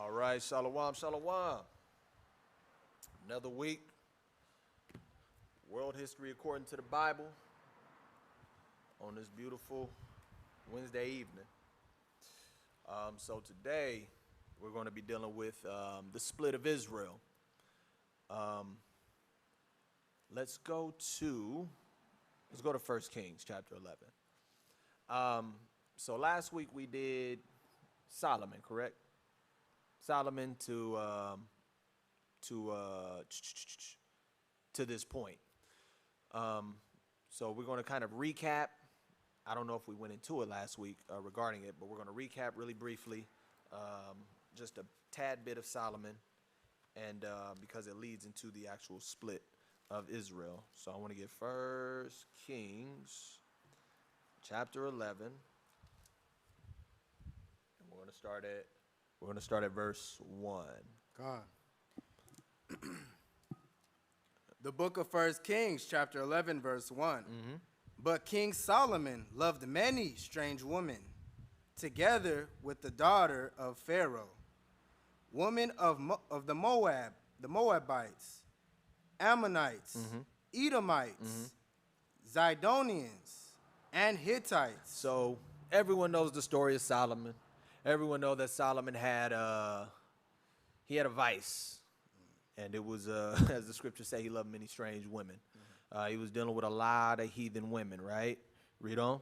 All right, shalom, shalom. Another week, world history according to the Bible, on this beautiful Wednesday evening. So today, we're going to be dealing with the split of Israel. Let's go to 1 Kings chapter 11. So last week we did Solomon, correct? Solomon to this point. So we're going to kind of recap. I don't know if we went into it last week regarding it, but we're going to recap really briefly, just a tad bit of Solomon, and because it leads into the actual split of Israel. So I want to get 1 Kings chapter 11, and we're going to start at verse 1. God. The book of 1 Kings, chapter 11, verse 1. But King Solomon loved many strange women, together with the daughter of Pharaoh, women of the Moabites, Ammonites, Edomites, Zidonians, and Hittites. So everyone knows the story of Solomon. Everyone knows that Solomon had a vice, and it was as the scriptures say, he loved many strange women. He was dealing with a lot of heathen women, right? Read on.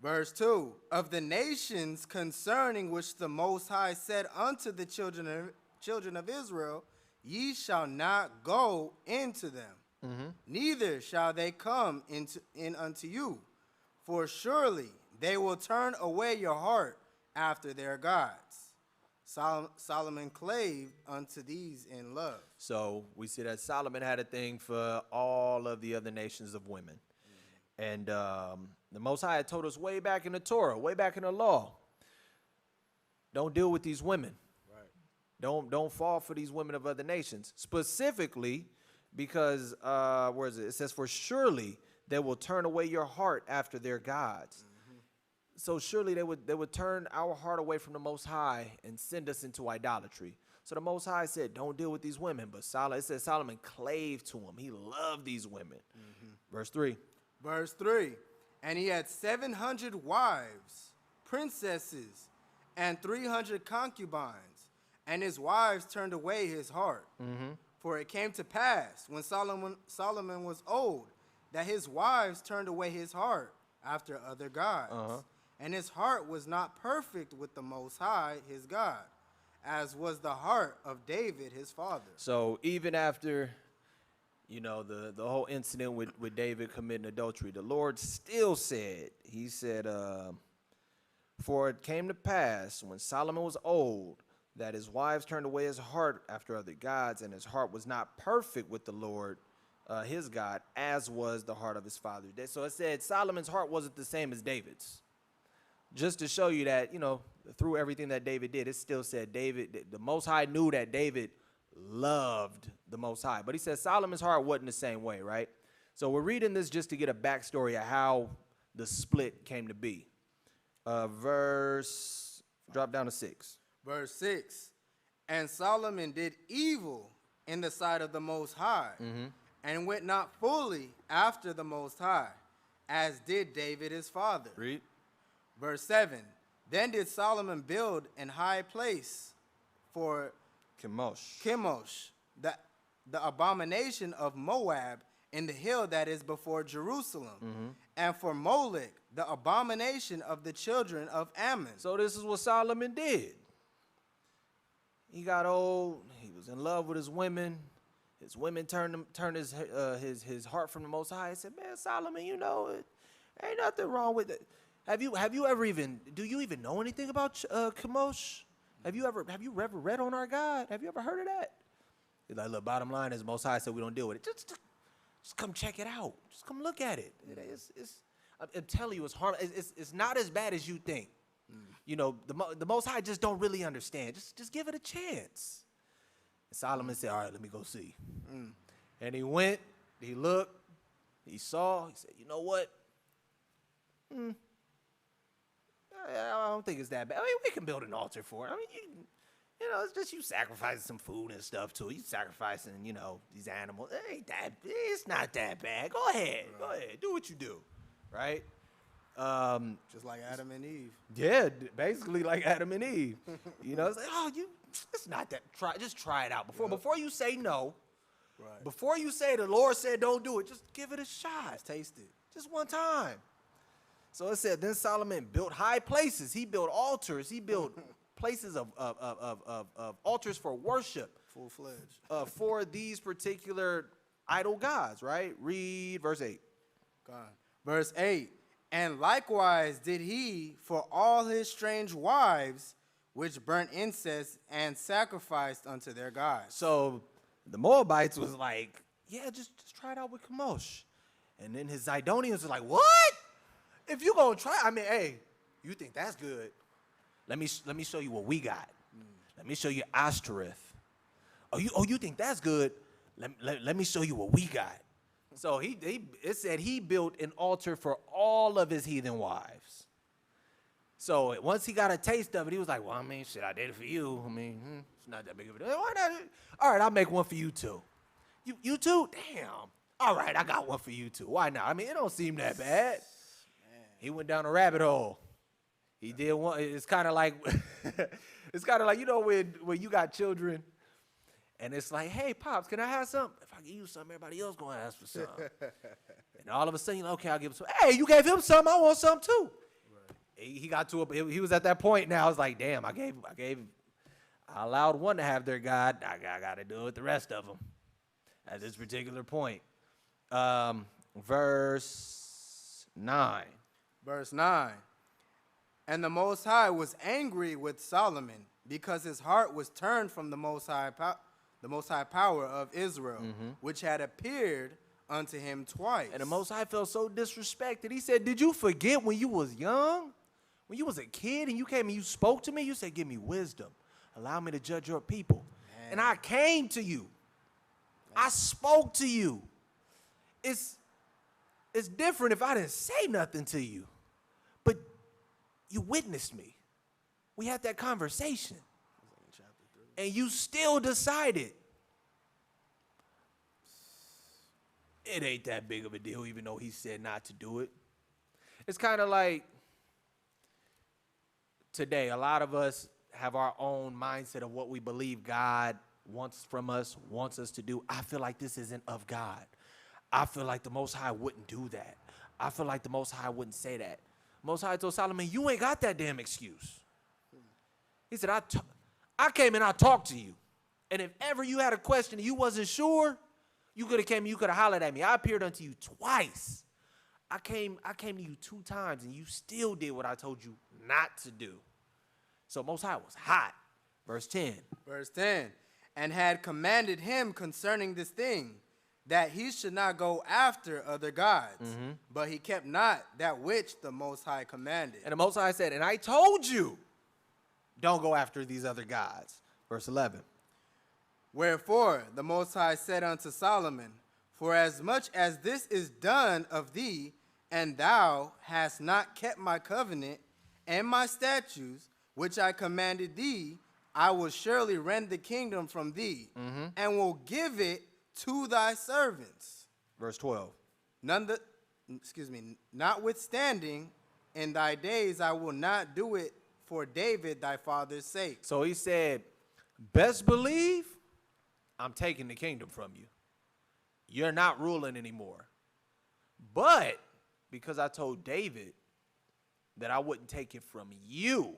Verse 2, of the nations concerning which the Most High said unto the children of Israel, ye shall not go into them, neither shall they come in unto you, for surely they will turn away your heart after their gods. Solomon clave unto these in love. So we see that Solomon had a thing for all of the other nations of women. And the Most High had told us way back in the Torah, way back in the law, don't deal with these women. Right. Don't fall for these women of other nations. Specifically because, where is it? It says, for surely they will turn away your heart after their gods. So surely they would turn our heart away from the Most High and send us into idolatry. So the Most High said, don't deal with these women. But it says Solomon clave to them. He loved these women. Verse 3. Verse 3, and he had 700 wives, princesses, and 300 concubines, and his wives turned away his heart. For it came to pass, when Solomon was old, that his wives turned away his heart after other gods. And his heart was not perfect with the Most High, his God, as was the heart of David, his father. So even after, the whole incident with David committing adultery, the Lord still said, he said, for it came to pass when Solomon was old, that his wives turned away his heart after other gods, and his heart was not perfect with the Lord, his God, as was the heart of his father. So it said Solomon's heart wasn't the same as David's. Just to show you that, through everything that David did, it still said David, the Most High knew that David loved the Most High. But he says Solomon's heart wasn't the same way, right? So we're reading this just to get a backstory of how the split came to be. Drop down to 6. Verse 6, and Solomon did evil in the sight of the Most High, and went not fully after the Most High, as did David his father. Read. Verse 7, then did Solomon build an high place for Chemosh, the abomination of Moab, in the hill that is before Jerusalem, and for Molech, the abomination of the children of Ammon. So this is what Solomon did. He got old. He was in love with his women. His women turned his heart from the Most High. He said, man, Solomon, ain't nothing wrong with it. Do you even know anything about Chemosh? Have you ever read on our God? Have you ever heard of that? He's like, look, bottom line is Most High said we don't deal with it. Just come check it out. Just come look at it. I'm telling you, it's hard. It's not as bad as you think. The Most High just don't really understand. Just give it a chance. And Solomon said, all right, let me go see. And he went, he looked, he saw, he said, you know what? I don't think it's that bad. I mean, we can build an altar for it. I mean, You know, it's just you sacrificing some food and stuff too. You sacrificing, you know, these animals. It's not that bad. Go ahead. Go ahead. Do what you do. Right? Just like Adam and Eve. Yeah, basically like Adam and Eve. You know, it's like, it's not that. Just try it out before you say no. Right. Before you say the Lord said don't do it, just give it a shot. Just taste it. Just one time. So it said, then Solomon built high places. He built altars. He built places of altars for worship. Full-fledged. For these particular idol gods, right? Read verse 8. God. Verse 8. And likewise did he for all his strange wives, which burnt incense and sacrificed unto their gods. So the Moabites was like, yeah, just try it out with Chemosh. And then his Zidonians was like, what? If you gonna try, I mean, hey, you think that's good? Let me show you what we got. Let me show you Ashtoreth. Oh, you think that's good? Let me show you what we got. So it said he built an altar for all of his heathen wives. So once he got a taste of it, he was like, well, I mean, shit, I did it for you. I mean, it's not that big of a deal. Why not? All right, I'll make one for you too. You too? Damn. All right, I got one for you too. Why not? I mean, it don't seem that bad. He went down a rabbit hole. He did one. It's kind of like, you know, when you got children, and it's like, hey, Pops, can I have something? If I give you something, everybody else gonna ask for something. And all of a sudden, you're like, okay, I'll give him some. Hey, you gave him something, I want some too. Right. He got to he was at that point now. I was like, damn, I allowed one to have their God. I got to do it with the rest of them at this particular point. Verse 9. Verse 9. And the Most High was angry with Solomon because his heart was turned from the Most High power of Israel, which had appeared unto him twice. And the Most High felt so disrespected. He said, did you forget when you was young? When you was a kid and you came and you spoke to me, you said, give me wisdom. Allow me to judge your people. Man. And I came to you. Man. I spoke to you. It's different if I didn't say nothing to you. But you witnessed me. We had that conversation. And you still decided it ain't that big of a deal, even though he said not to do it. It's kind of like today, a lot of us have our own mindset of what we believe God wants from us, wants us to do. I feel like this isn't of God. I feel like the Most High wouldn't do that. I feel like the Most High wouldn't say that. Most High told Solomon, you ain't got that damn excuse. He said, I came and I talked to you. And if ever you had a question and you wasn't sure, you could have came, you could have hollered at me. I appeared unto you twice. I came to you 2 times and you still did what I told you not to do. So Most High was hot. Verse 10. Verse 10. And had commanded him concerning this thing, that he should not go after other gods, but he kept not that which the Most High commanded. And the Most High said, and I told you, don't go after these other gods. Verse 11. Wherefore the Most High said unto Solomon, for as much as this is done of thee, and thou hast not kept my covenant and my statutes, which I commanded thee, I will surely rend the kingdom from thee, and will give it to thy servants. Verse 12. Notwithstanding, in thy days I will not do it for David thy father's sake. So he said, best believe I'm taking the kingdom from you. You're not ruling anymore. But because I told David that I wouldn't take it from you,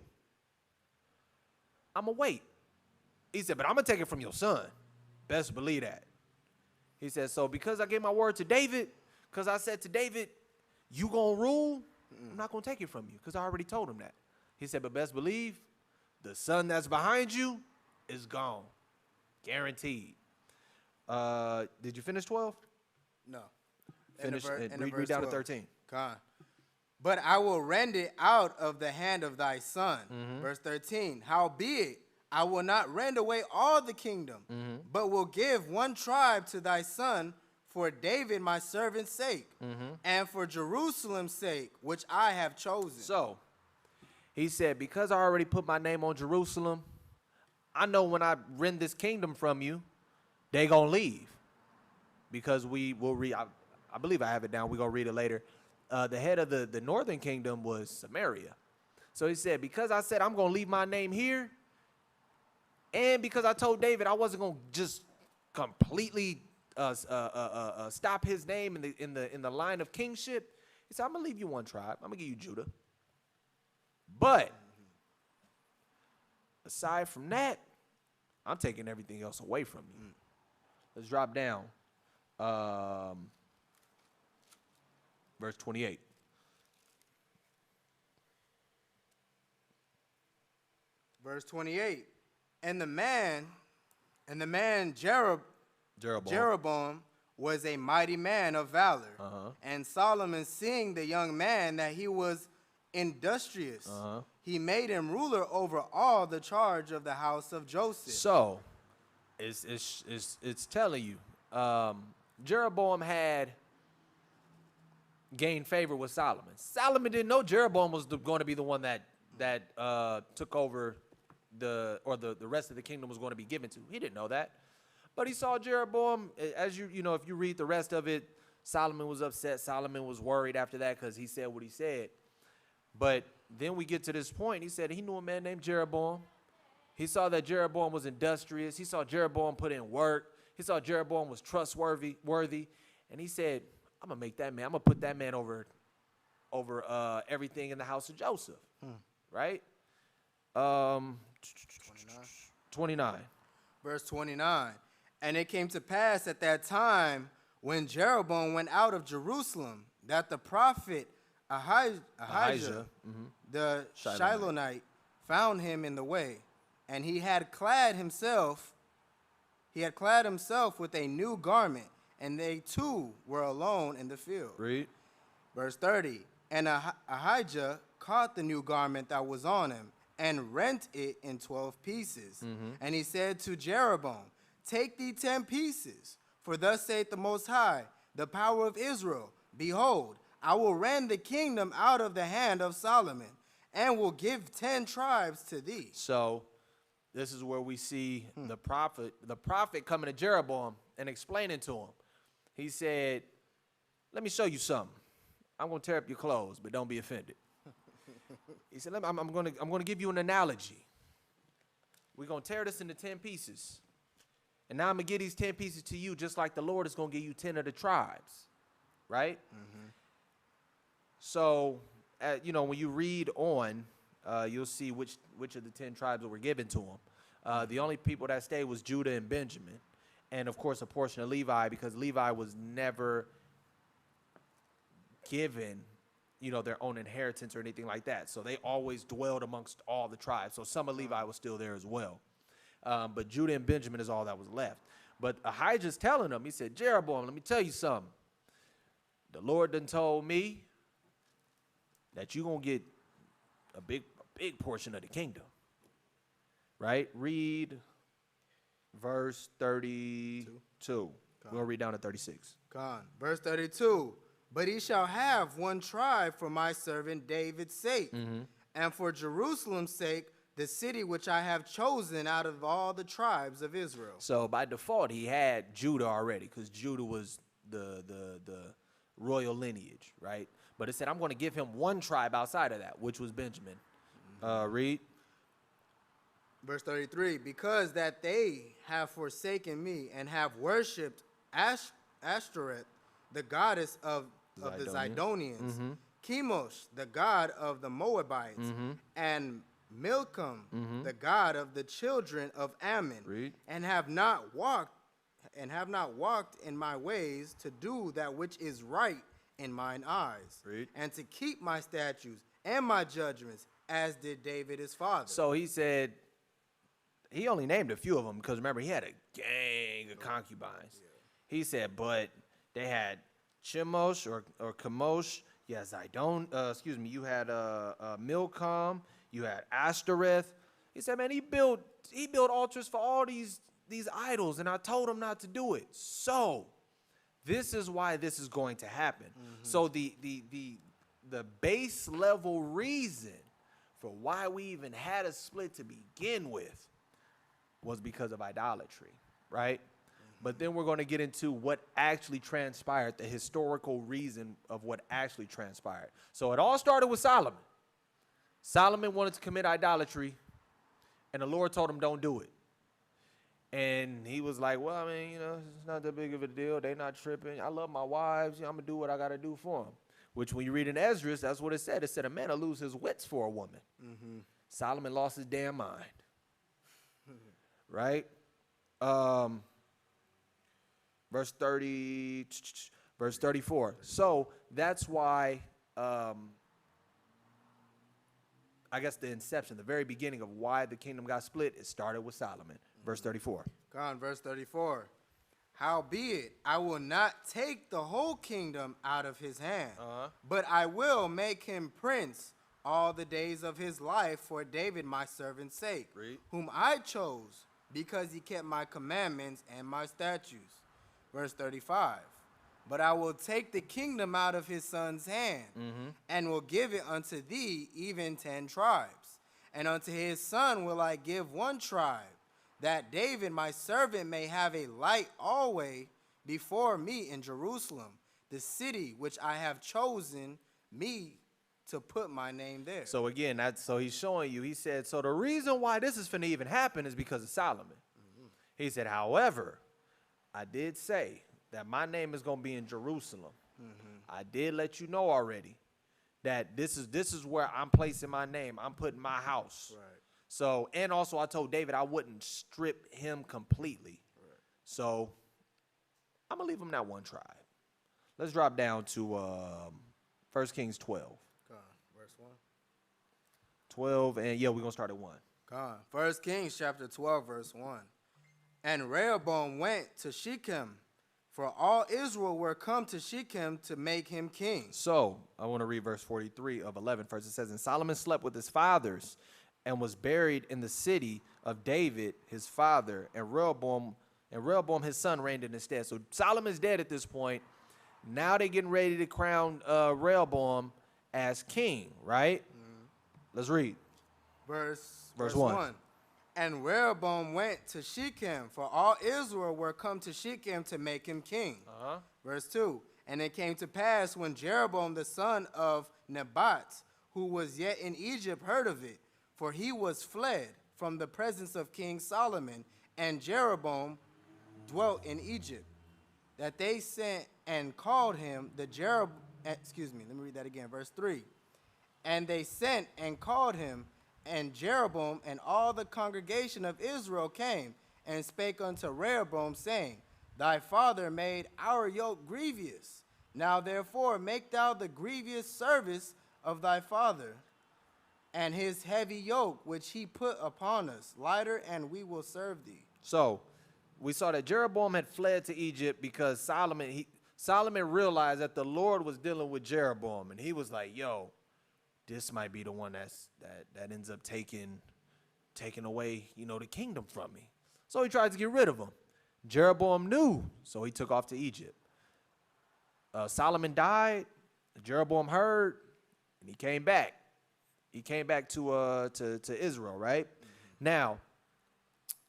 I'm going to wait. He said, but I'm going to take it from your son. Best believe that. He said, so because I gave my word to David, because I said to David, you going to rule, I'm not going to take it from you because I already told him that. He said, but best believe the son that's behind you is gone. Guaranteed. Did you finish 12? No. Finish read down to 13. Come on. But I will rend it out of the hand of thy son. Verse 13. Howbeit, I will not rend away all the kingdom, but will give one tribe to thy son for David my servant's sake, and for Jerusalem's sake, which I have chosen. So, he said, because I already put my name on Jerusalem, I know when I rend this kingdom from you, they gonna leave, because we will read. I believe I have it down. We're gonna read it later. The head of the northern kingdom was Samaria. So he said, because I said I'm gonna leave my name here, and because I told David I wasn't gonna just completely stop his name in the line of kingship, he said, I'm gonna leave you one tribe. I'm gonna give you Judah. But aside from that, I'm taking everything else away from you. Let's drop down. Verse 28. Verse 28. And the man Jeroboam was a mighty man of valor. And Solomon, seeing the young man that he was industrious, he made him ruler over all the charge of the house of Joseph. So, it's telling you, Jeroboam had gained favor with Solomon. Solomon didn't know Jeroboam was going to be the one that took over the rest of the kingdom was going to be given to. He didn't know that. But he saw Jeroboam, as you know, if you read the rest of it, Solomon was upset. Solomon was worried after that because he said what he said. But then we get to this point. He said he knew a man named Jeroboam. He saw that Jeroboam was industrious. He saw Jeroboam put in work. He saw Jeroboam was trustworthy. And he said, I'm going to make that man, I'm going to put that man over everything in the house of Joseph. Right? 29. Verse 29. And it came to pass at that time, when Jeroboam went out of Jerusalem, that the prophet Ahijah, the Shilonite, found him in the way, and he had clad himself with a new garment, and they two were alone in the field. Read. Verse 30. And Ahijah caught the new garment that was on him, and rent it in 12 pieces. And he said to Jeroboam, take thee 10 pieces, for thus saith the Most High, the power of Israel, behold, I will rend the kingdom out of the hand of Solomon, and will give 10 tribes to thee. So this is where we see the prophet coming to Jeroboam and explaining to him. He said, let me show you something. I'm going to tear up your clothes, but don't be offended. He said, I'm going to give you an analogy. We're going to tear this into 10 pieces. And now I'm going to give these 10 pieces to you, just like the Lord is going to give you 10 of the tribes. Right? So, when you read on, you'll see which of the 10 tribes that were given to him. The only people that stayed was Judah and Benjamin. And, of course, a portion of Levi, because Levi was never given, their own inheritance or anything like that. So they always dwelled amongst all the tribes. So some of Levi was still there as well. But Judah and Benjamin is all that was left. But Ahijah's telling him, he said, Jeroboam, let me tell you something. The Lord done told me that you're going to get a big portion of the kingdom. Right? Read verse 32. We'll read down to 36. Gone. Verse 32. But he shall have one tribe for my servant David's sake, and for Jerusalem's sake, the city which I have chosen out of all the tribes of Israel. So by default, he had Judah already, because Judah was the royal lineage, right? But it said, I'm going to give him one tribe outside of that, which was Benjamin. Read. Verse 33, because that they have forsaken me and have worshipped Ashtoreth, the goddess of the Zidonians, Chemosh, the god of the Moabites, and Milcom, the god of the children of Ammon, Read. and have not walked in my ways to do that which is right in mine eyes, Read. and to keep my statutes and my judgments, as did David his father. So he said, he only named a few of them, because remember, he had a gang of concubines. He said, but they had Chemosh or Chemosh, you had you had Milcom, you had Ashtoreth. He said, man, he built altars for all these idols, and I told him not to do it. So this is why this is going to happen. So the base level reason for why we even had a split to begin with was because of idolatry, right? But then we're going to get into what actually transpired, the historical reason of what actually transpired. So it all started with Solomon. Solomon wanted to commit idolatry, and the Lord told him, don't do it. And he was like, well, I mean, it's not that big of a deal. They not tripping. I love my wives. I'm going to do what I got to do for them. Which when you read in Esdras, that's what it said. It said a man will lose his wits for a woman. Mm-hmm. Solomon lost his damn mind. Right? Verse 34. So that's why, I guess the inception, the very beginning of why the kingdom got split, it started with Solomon. Verse 34. Go on, verse 34. Howbeit, I will not take the whole kingdom out of his hand, but I will make him prince all the days of his life for David my servant's sake, whom I chose, because he kept my commandments and my statutes. Verse 35. But I will take the kingdom out of his son's hand, and will give it unto thee, even 10 tribes. And unto his son will I give 1 tribe, that David my servant may have a light always before me in Jerusalem, the city which I have chosen me to put my name there. So again, so he's showing you, he said, so the reason why this is finna even happen is because of Solomon. He said, however, I did say that my name is going to be in Jerusalem. I did let you know already that this is where I'm placing my name. I'm putting my house. Right. So, and also I told David I wouldn't strip him completely. Right. So I'm going to leave him that 1 tribe. Let's drop down to 1 Kings 12. Go on, verse 1. 12, and yeah, we're going to start at 1. Go on. 1 Kings chapter 12, verse 1. And Rehoboam went to Shechem, for all Israel were come to Shechem to make him king. So I want to read verse 43 of 11 first. It says, and Solomon slept with his fathers and was buried in the city of David, his father, and Rehoboam his son reigned in his stead. So Solomon's dead at this point. Now they're getting ready to crown Rehoboam as king, right? Let's read. Verse 1. And Rehoboam went to Shechem, for all Israel were come to Shechem to make him king. Verse 2. And it came to pass when Jeroboam the son of Nebat, who was yet in Egypt, heard of it, for he was fled from the presence of King Solomon, and Jeroboam dwelt in Egypt, that they sent and called him let me read that again, verse 3. And they sent and called him, and Jeroboam and all the congregation of Israel came and spake unto Rehoboam, saying, Thy father made our yoke grievous. Now therefore make thou the grievous service of thy father, and his heavy yoke which he put upon us lighter, and we will serve thee. So we saw that Jeroboam had fled to Egypt because Solomon realized that the Lord was dealing with Jeroboam, and he was like, yo, this might be the one that ends up taking away, the kingdom from me. So he tried to get rid of him. Jeroboam knew, so he took off to Egypt. Solomon died. Jeroboam heard, and he came back. He came back to Israel, right? Now,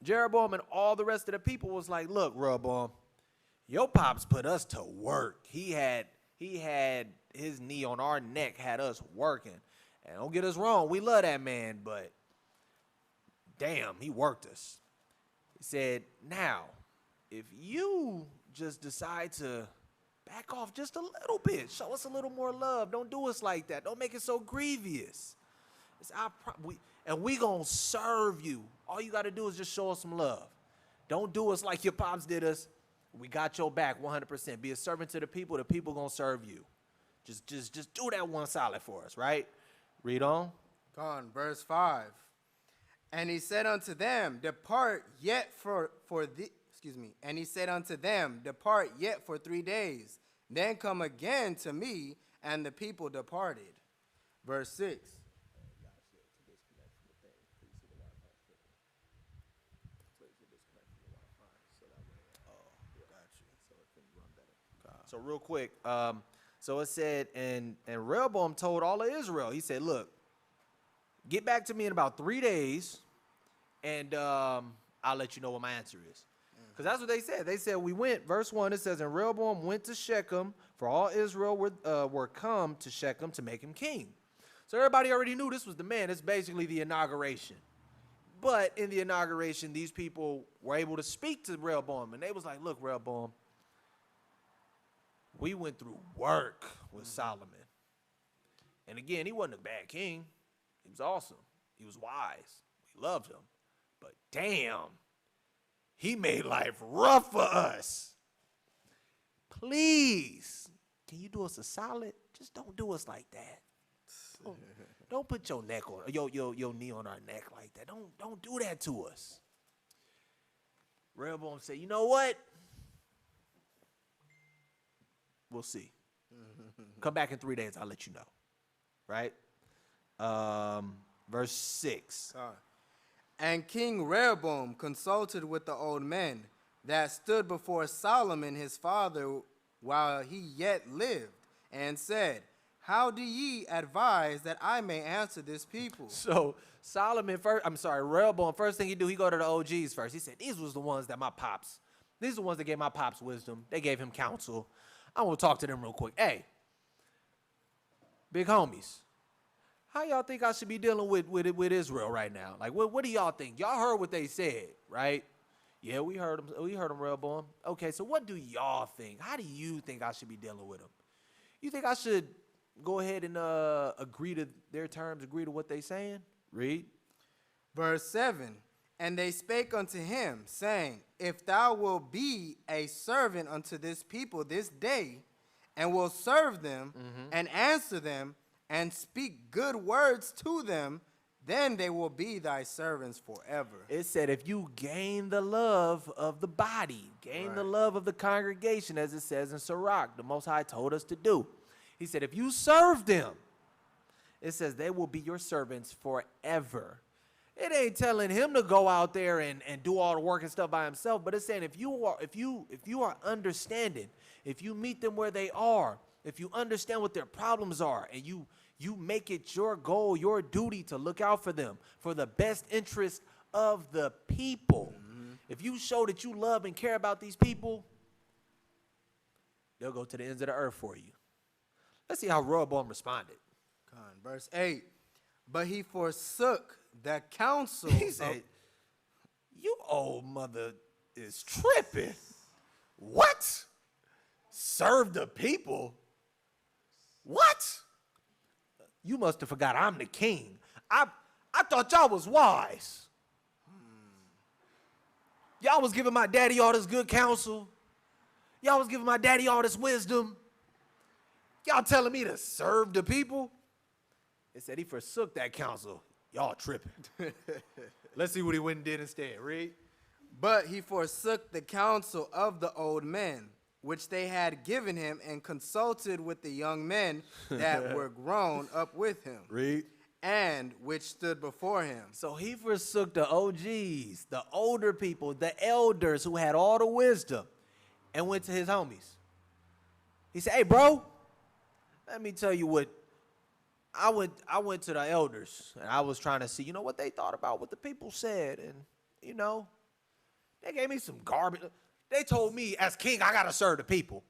Jeroboam and all the rest of the people was like, look, Rehoboam, your pops put us to work. He had his knee on our neck, had us working. And don't get us wrong, we love that man, but damn, he worked us. He said, now, if you just decide to back off just a little bit, show us a little more love, don't do us like that, don't make it so grievous. We gonna serve you. All you gotta do is just show us some love. Don't do us like your pops did us. We got your back 100%. Be a servant to the people gonna serve you. Just do that one solid for us, right? Read on. Go on, verse 5. And he said unto them, Depart yet And he said unto them, Depart yet for 3 days, then come again to me, and the people departed. Verse 6. So real quick, so it said, and Rehoboam told all of Israel, he said, look, get back to me in about 3 days, and I'll I'll let you know what my answer is. Because that's what they said. They said we went, verse 1, it says, and Rehoboam went to Shechem, for all Israel were come to Shechem to make him king. So everybody already knew this was the man. It's basically the inauguration. But in the inauguration, these people were able to speak to Rehoboam. And they was like, look, Rehoboam, we went through work with Solomon. And again, he wasn't a bad king. He was awesome. He was wise. We loved him. But damn, he made life rough for us. Please, can you do us a solid? Just don't do us like that. Don't put your neck on your knee on our neck like that. Don't do that to us. Rehoboam said, you know what? We'll see. Come back in 3 days, I'll let you know. Right? Verse 6. And King Rehoboam consulted with the old men that stood before Solomon his father while he yet lived, and said, how do ye advise that I may answer this people? So Rehoboam, first thing he do, he go to the OGs first. He said, these was the ones that these are the ones that gave my pops wisdom. They gave him counsel. I want to talk to them real quick. Hey, big homies, how y'all think I should be dealing with Israel right now? Like, what do y'all think? Y'all heard what they said, right? Yeah, we heard them. We heard them, Rehoboam. Okay, so what do y'all think? How do you think I should be dealing with them? You think I should go ahead and agree to their terms, agree to what they saying? Read. Verse 7, and they spake unto him, saying, if thou wilt be a servant unto this people this day, and will serve them, and answer them, and speak good words to them, then they will be thy servants forever. It said if you gain the love of the body, gain the love of the congregation, as it says in Sirach, the Most High told us to do. He said if you serve them, it says they will be your servants forever. It ain't telling him to go out there and do all the work and stuff by himself, but it's saying if you are understanding, if you meet them where they are, if you understand what their problems are, and you make it your goal, your duty to look out for them, for the best interest of the people. If you show that you love and care about these people, they'll go to the ends of the earth for you. Let's see how Rehoboam responded. Verse 8, but he forsook the counsel. He said, you old mother is tripping. What? Serve the people? What? You must have forgot I'm the king. I thought y'all was wise. Y'all was giving my daddy all this good counsel. Y'all was giving my daddy all this wisdom. Y'all telling me to serve the people? It said he forsook that counsel. Y'all tripping. Let's see what he went and did instead. Read. But he forsook the counsel of the old men, which they had given him, and consulted with the young men that were grown up with him. Read. And which stood before him. So he forsook the OGs, the older people, the elders who had all the wisdom, and went to his homies. He said, hey, bro, let me tell you what. I went to the elders, and I was trying to see, what they thought about what the people said. And, they gave me some garbage. They told me, as king, I got to serve the people.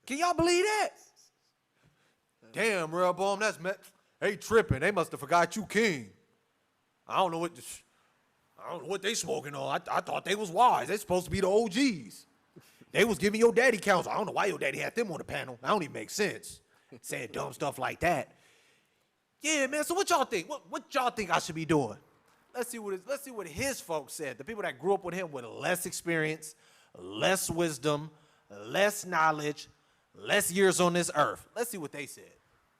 Can y'all believe that? Damn, Rehoboam, they tripping. They must have forgot you king. I don't know what they smoking on. I thought they was wise. They supposed to be the OGs. They was giving your daddy counsel. I don't know why your daddy had them on the panel. That don't even make sense. Saying dumb stuff like that. Yeah, man. So what y'all think? What y'all think I should be doing? Let's see what his folks said. The people that grew up with him with less experience, less wisdom, less knowledge, less years on this earth. Let's see what they said.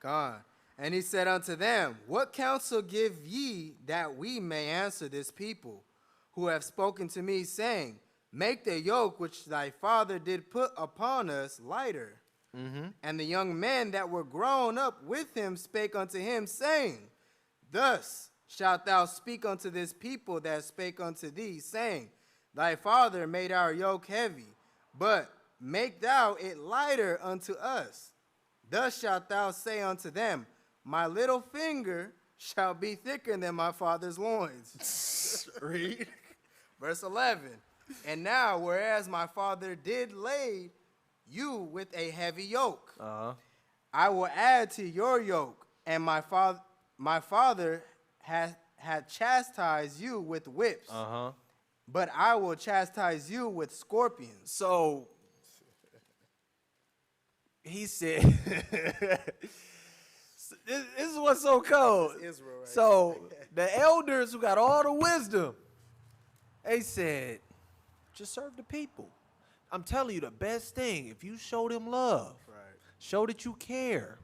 God. And he said unto them, what counsel give ye that we may answer this people, who have spoken to me, saying, make the yoke which thy father did put upon us lighter. And the young men that were grown up with him spake unto him, saying, thus shalt thou speak unto this people that spake unto thee, saying, thy father made our yoke heavy, but make thou it lighter unto us. Thus shalt thou say unto them, my little finger shall be thicker than my father's loins. Read. Verse 11. And now, whereas my father did lay you with a heavy yoke, I will add to your yoke, and my father had chastised you with whips, but I will chastise you with scorpions. So he said, this is what's so cold. Israel right So the elders who got all the wisdom, they said, just serve the people. I'm telling you, the best thing, if you show them love, show that you care,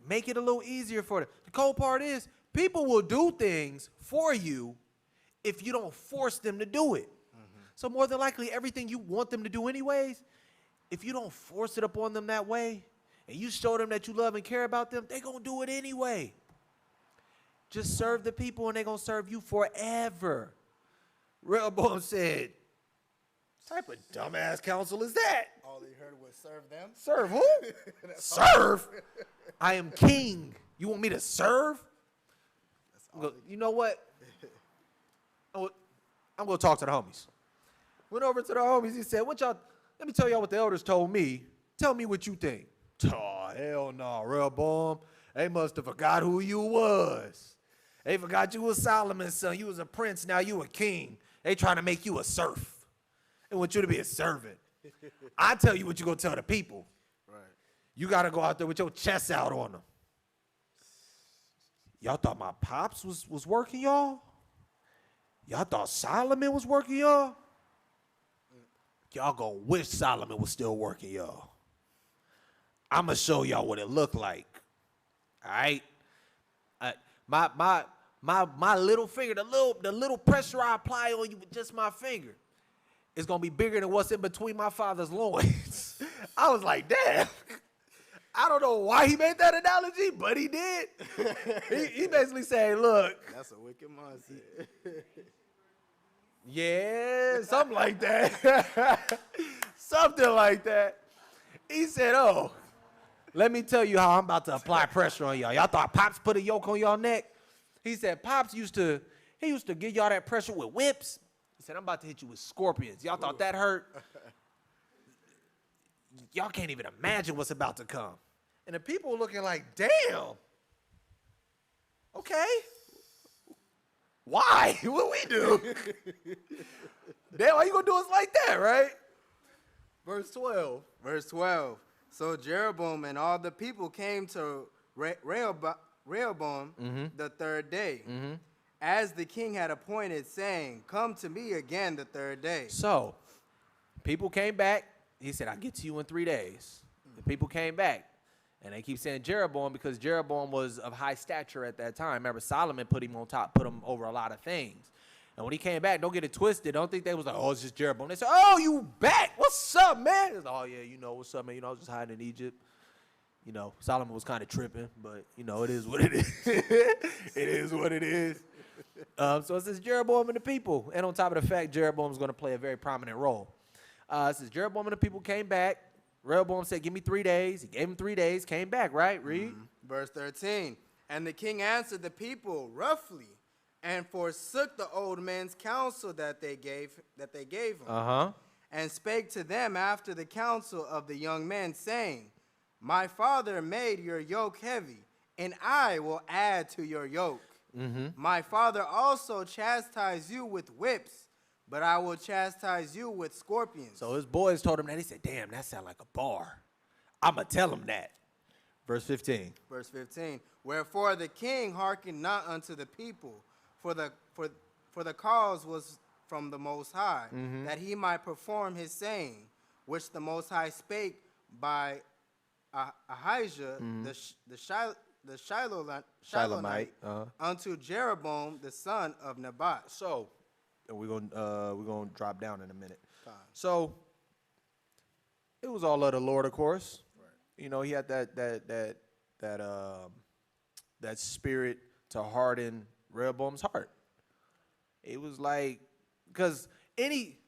make it a little easier for them. The cold part is, people will do things for you if you don't force them to do it. So more than likely, everything you want them to do anyways, if you don't force it upon them that way, and you show them that you love and care about them, they're going to do it anyway. Just serve the people, and they're going to serve you forever. Rehoboam said, what type of dumbass counsel is that? All he heard was serve them. Serve who? Serve? I am king. You want me to serve? You know what? I'm going to talk to the homies. Went over to the homies. He said, let me tell y'all what the elders told me. Tell me what you think. Oh, hell no, Rehoboam. They must have forgot who you was. They forgot you was Solomon's son. You was a prince. Now you a king. They trying to make you a serf. They want you to be a servant. I tell you what you going to tell the people. Right. You got to go out there with your chest out on them. Y'all thought my pops was working y'all? Y'all thought Solomon was working y'all? Y'all gonna wish Solomon was still working y'all. I'm gonna show y'all what it looked like. All right? My little finger, the little pressure I apply on you with just my finger is gonna be bigger than what's in between my father's loins. I was like, damn. I don't know why he made that analogy, but he did. He basically said, look. That's a wicked mindset. Yeah, something like that. Something like that. He said, oh, let me tell you how I'm about to apply pressure on y'all. Y'all thought Pops put a yoke on y'all neck? He said, Pops used to give y'all that pressure with whips. He said, I'm about to hit you with scorpions. Y'all thought that hurt? Y'all can't even imagine what's about to come. And the people were looking like, damn. Okay. Why? What we do? Damn, why you gonna do us like that, right? Verse 12. Verse 12. So Jeroboam and all the people came to Rehoboam the third day, as the king had appointed, saying, come to me again the third day. So, people came back. He said, I'll get to you in 3 days. The people came back. And they keep saying Jeroboam because Jeroboam was of high stature at that time. Remember, Solomon put him on top, put him over a lot of things. And when he came back, don't get it twisted. Don't think they was like, oh, it's just Jeroboam. They said, oh, you back. What's up, man? It's like, oh, yeah, you know, what's up, man? You know, I was just hiding in Egypt. You know, Solomon was kind of tripping, but, you know, it is what it is. It is what it is. So it says Jeroboam and the people. And on top of the fact, Jeroboam is going to play a very prominent role. It says Jeroboam and the people came back. Rehoboam said, give me 3 days. He gave him 3 days, came back, right? Read. Verse 13. And the king answered the people roughly and forsook the old men's counsel that they gave him. And spake to them after the counsel of the young men, saying, my father made your yoke heavy, and I will add to your yoke. My father also chastised you with whips, but I will chastise you with scorpions. So his boys told him that. He said, damn, that sound like a bar. I'm going to tell him that. Verse 15. Verse 15. Wherefore the king hearkened not unto the people, for the cause was from the Most High, that he might perform his saying, which the Most High spake by Ahijah, the Shilonite, unto Jeroboam the son of Nebat. So, and we're gonna drop down in a minute. So, it was all of the Lord, of course. Right. You know, he had that spirit to harden Rehoboam's heart. It was like, because any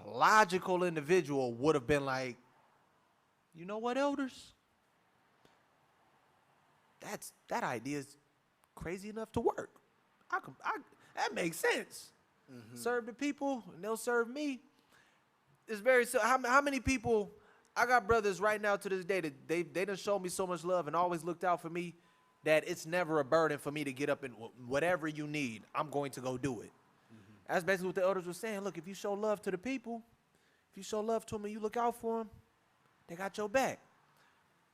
logical individual would have been like, you know what, elders? that idea is crazy enough to work. That makes sense. Serve the people, and they'll serve me. It's very so. How many people? I got brothers right now to this day that they done showed me so much love and always looked out for me that it's never a burden for me to get up and whatever you need, I'm going to go do it. That's basically what the elders were saying. Look, if you show love to the people, if you show love to them and you look out for them, they got your back.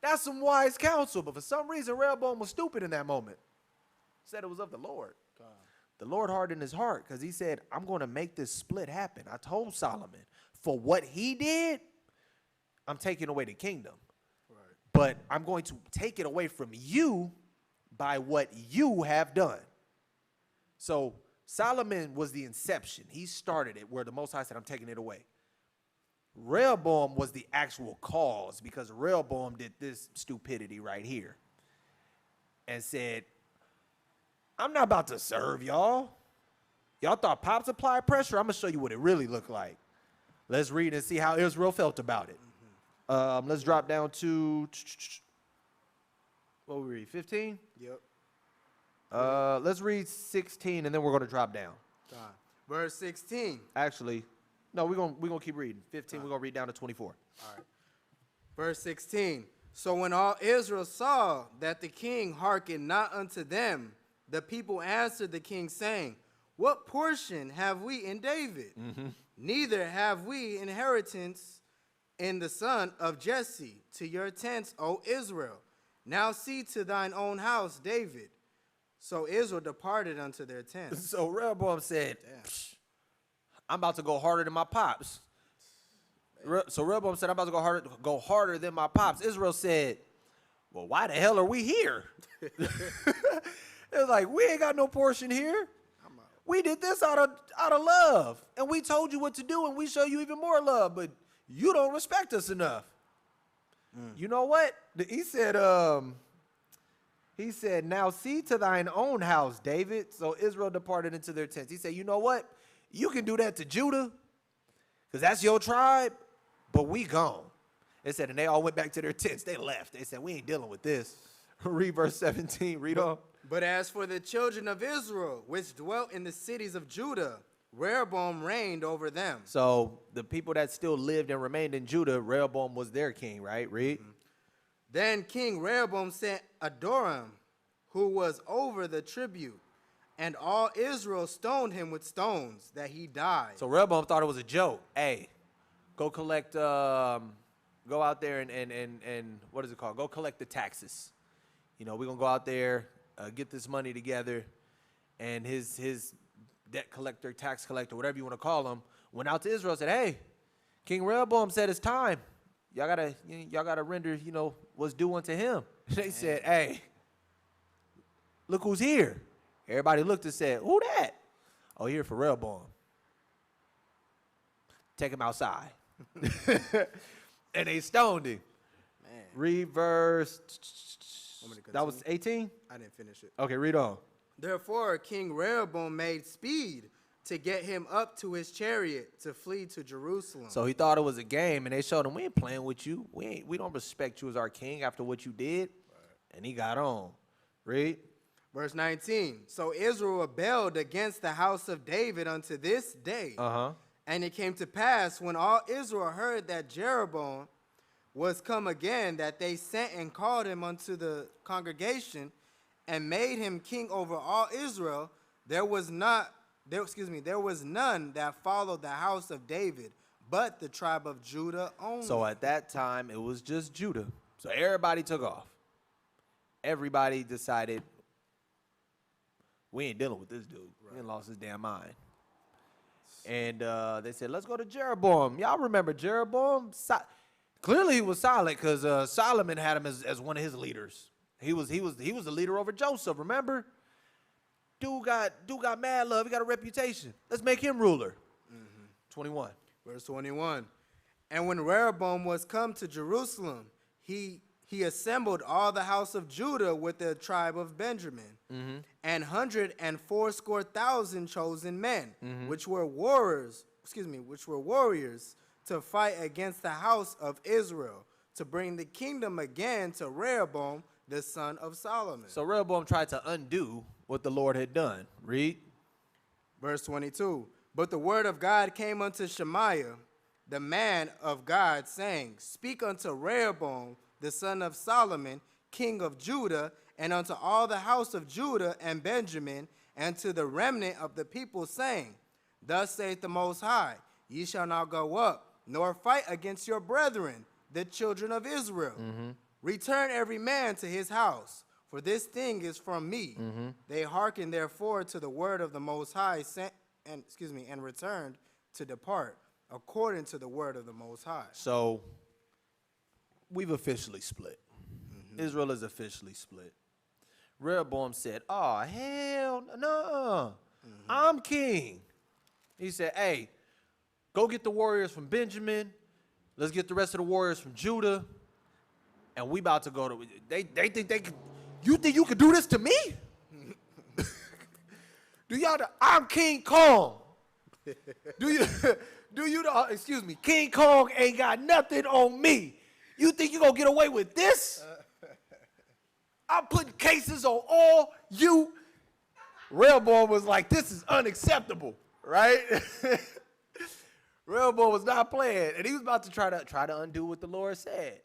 That's some wise counsel, but for some reason, Rehoboam was stupid in that moment. Said it was of the Lord. The Lord hardened his heart because he said, I'm going to make this split happen. I told Solomon, for what he did, I'm taking away the kingdom. Right. But I'm going to take it away from you by what you have done. So Solomon was the inception. He started it where the Most High said, I'm taking it away. Rehoboam was the actual cause because Rehoboam did this stupidity right here and said, I'm not about to serve y'all. Y'all thought Pops applied pressure? I'm going to show you what it really looked like. Let's read and see how Israel felt about it. Let's drop down to, what we read, 15? Yep. Let's read 16, and then we're going to drop down. Verse 16. Actually, no, we're gonna keep reading. 15, we're going to read down to 24. All right. Verse 16. So when all Israel saw that the king hearkened not unto them, the people answered the king, saying, what portion have we in David? Neither have we inheritance in the son of Jesse. To your tents, O Israel. Now see to thine own house, David. So Israel departed unto their tents. So Rehoboam said, I'm about to go harder than my pops. So Rehoboam said, I'm about to go harder than my pops. Israel said, well, why the hell are we here? It was like, we ain't got no portion here. We did this out of love. And we told you what to do, and we show you even more love. But you don't respect us enough. You know what? He said, now see to thine own house, David. So Israel departed into their tents. He said, you know what? You can do that to Judah, because that's your tribe, but we gone. They said, and they all went back to their tents. They left. They said, we ain't dealing with this. Read verse 17. Read on. But as for the children of Israel, which dwelt in the cities of Judah, Rehoboam reigned over them. So the people that still lived and remained in Judah, Rehoboam was their king, right? Read. Then King Rehoboam sent Adoram, who was over the tribute, and all Israel stoned him with stones, that he died. So Rehoboam thought it was a joke. Hey, go collect, go out there and what is it called? Go collect the taxes. You know, we're going to go out there, get this money together. And his debt collector, tax collector, whatever you want to call him, went out to Israel and said, hey, King Rehoboam said it's time. Y'all gotta render, you know, what's due unto him. They said, hey, look who's here. Everybody looked and said, who that? Oh, here for Rehoboam. Take him outside. And they stoned him. Man. Read verse. That was 18? I didn't finish it. Okay, read on. Therefore, King Rehoboam made speed to get him up to his chariot to flee to Jerusalem. So he thought it was a game, and they showed him, we ain't playing with you. We don't respect you as our king after what you did. Right. And he got on. Read. Verse 19. So Israel rebelled against the house of David unto this day. And it came to pass, when all Israel heard that Jeroboam was come again, that they sent and called him unto the congregation and made him king over all Israel. There was none that followed the house of David, but the tribe of Judah only. So at that time, it was just Judah. So everybody took off. Everybody decided, we ain't dealing with this dude. Right. He lost his damn mind. And they said, let's go to Jeroboam. Y'all remember Jeroboam? Clearly he was solid because Solomon had him as one of his leaders. He was the leader over Joseph, remember? Dude got mad love. He got a reputation. Let's make him ruler. 21. Verse 21. And when Rehoboam was come to Jerusalem, he assembled all the house of Judah with the tribe of Benjamin, and 180,000 chosen men, which were warriors to fight against the house of Israel, to bring the kingdom again to Rehoboam, the son of Solomon. So Rehoboam tried to undo what the Lord had done. Read. Verse 22. But the word of God came unto Shemaiah, the man of God, saying, Speak unto Rehoboam, the son of Solomon, king of Judah, and unto all the house of Judah and Benjamin, and to the remnant of the people, saying, Thus saith the Most High, Ye shall not go up, nor fight against your brethren, the children of Israel. Return every man to his house, for this thing is from me. They hearkened therefore to the word of the Most High, and returned to depart according to the word of the Most High. So we've officially split. Israel is officially split. Rehoboam said, oh, hell no. I'm king. He said, hey, go get the warriors from Benjamin. Let's get the rest of the warriors from Judah. And we about to go to, they think they could, you think you could do this to me? I'm King Kong. Excuse me, King Kong ain't got nothing on me. You think you gonna get away with this? I'm putting cases on all you. Rehoboam was like, this is unacceptable, right? Rehoboam was not playing, and he was about to try to undo what the Lord said.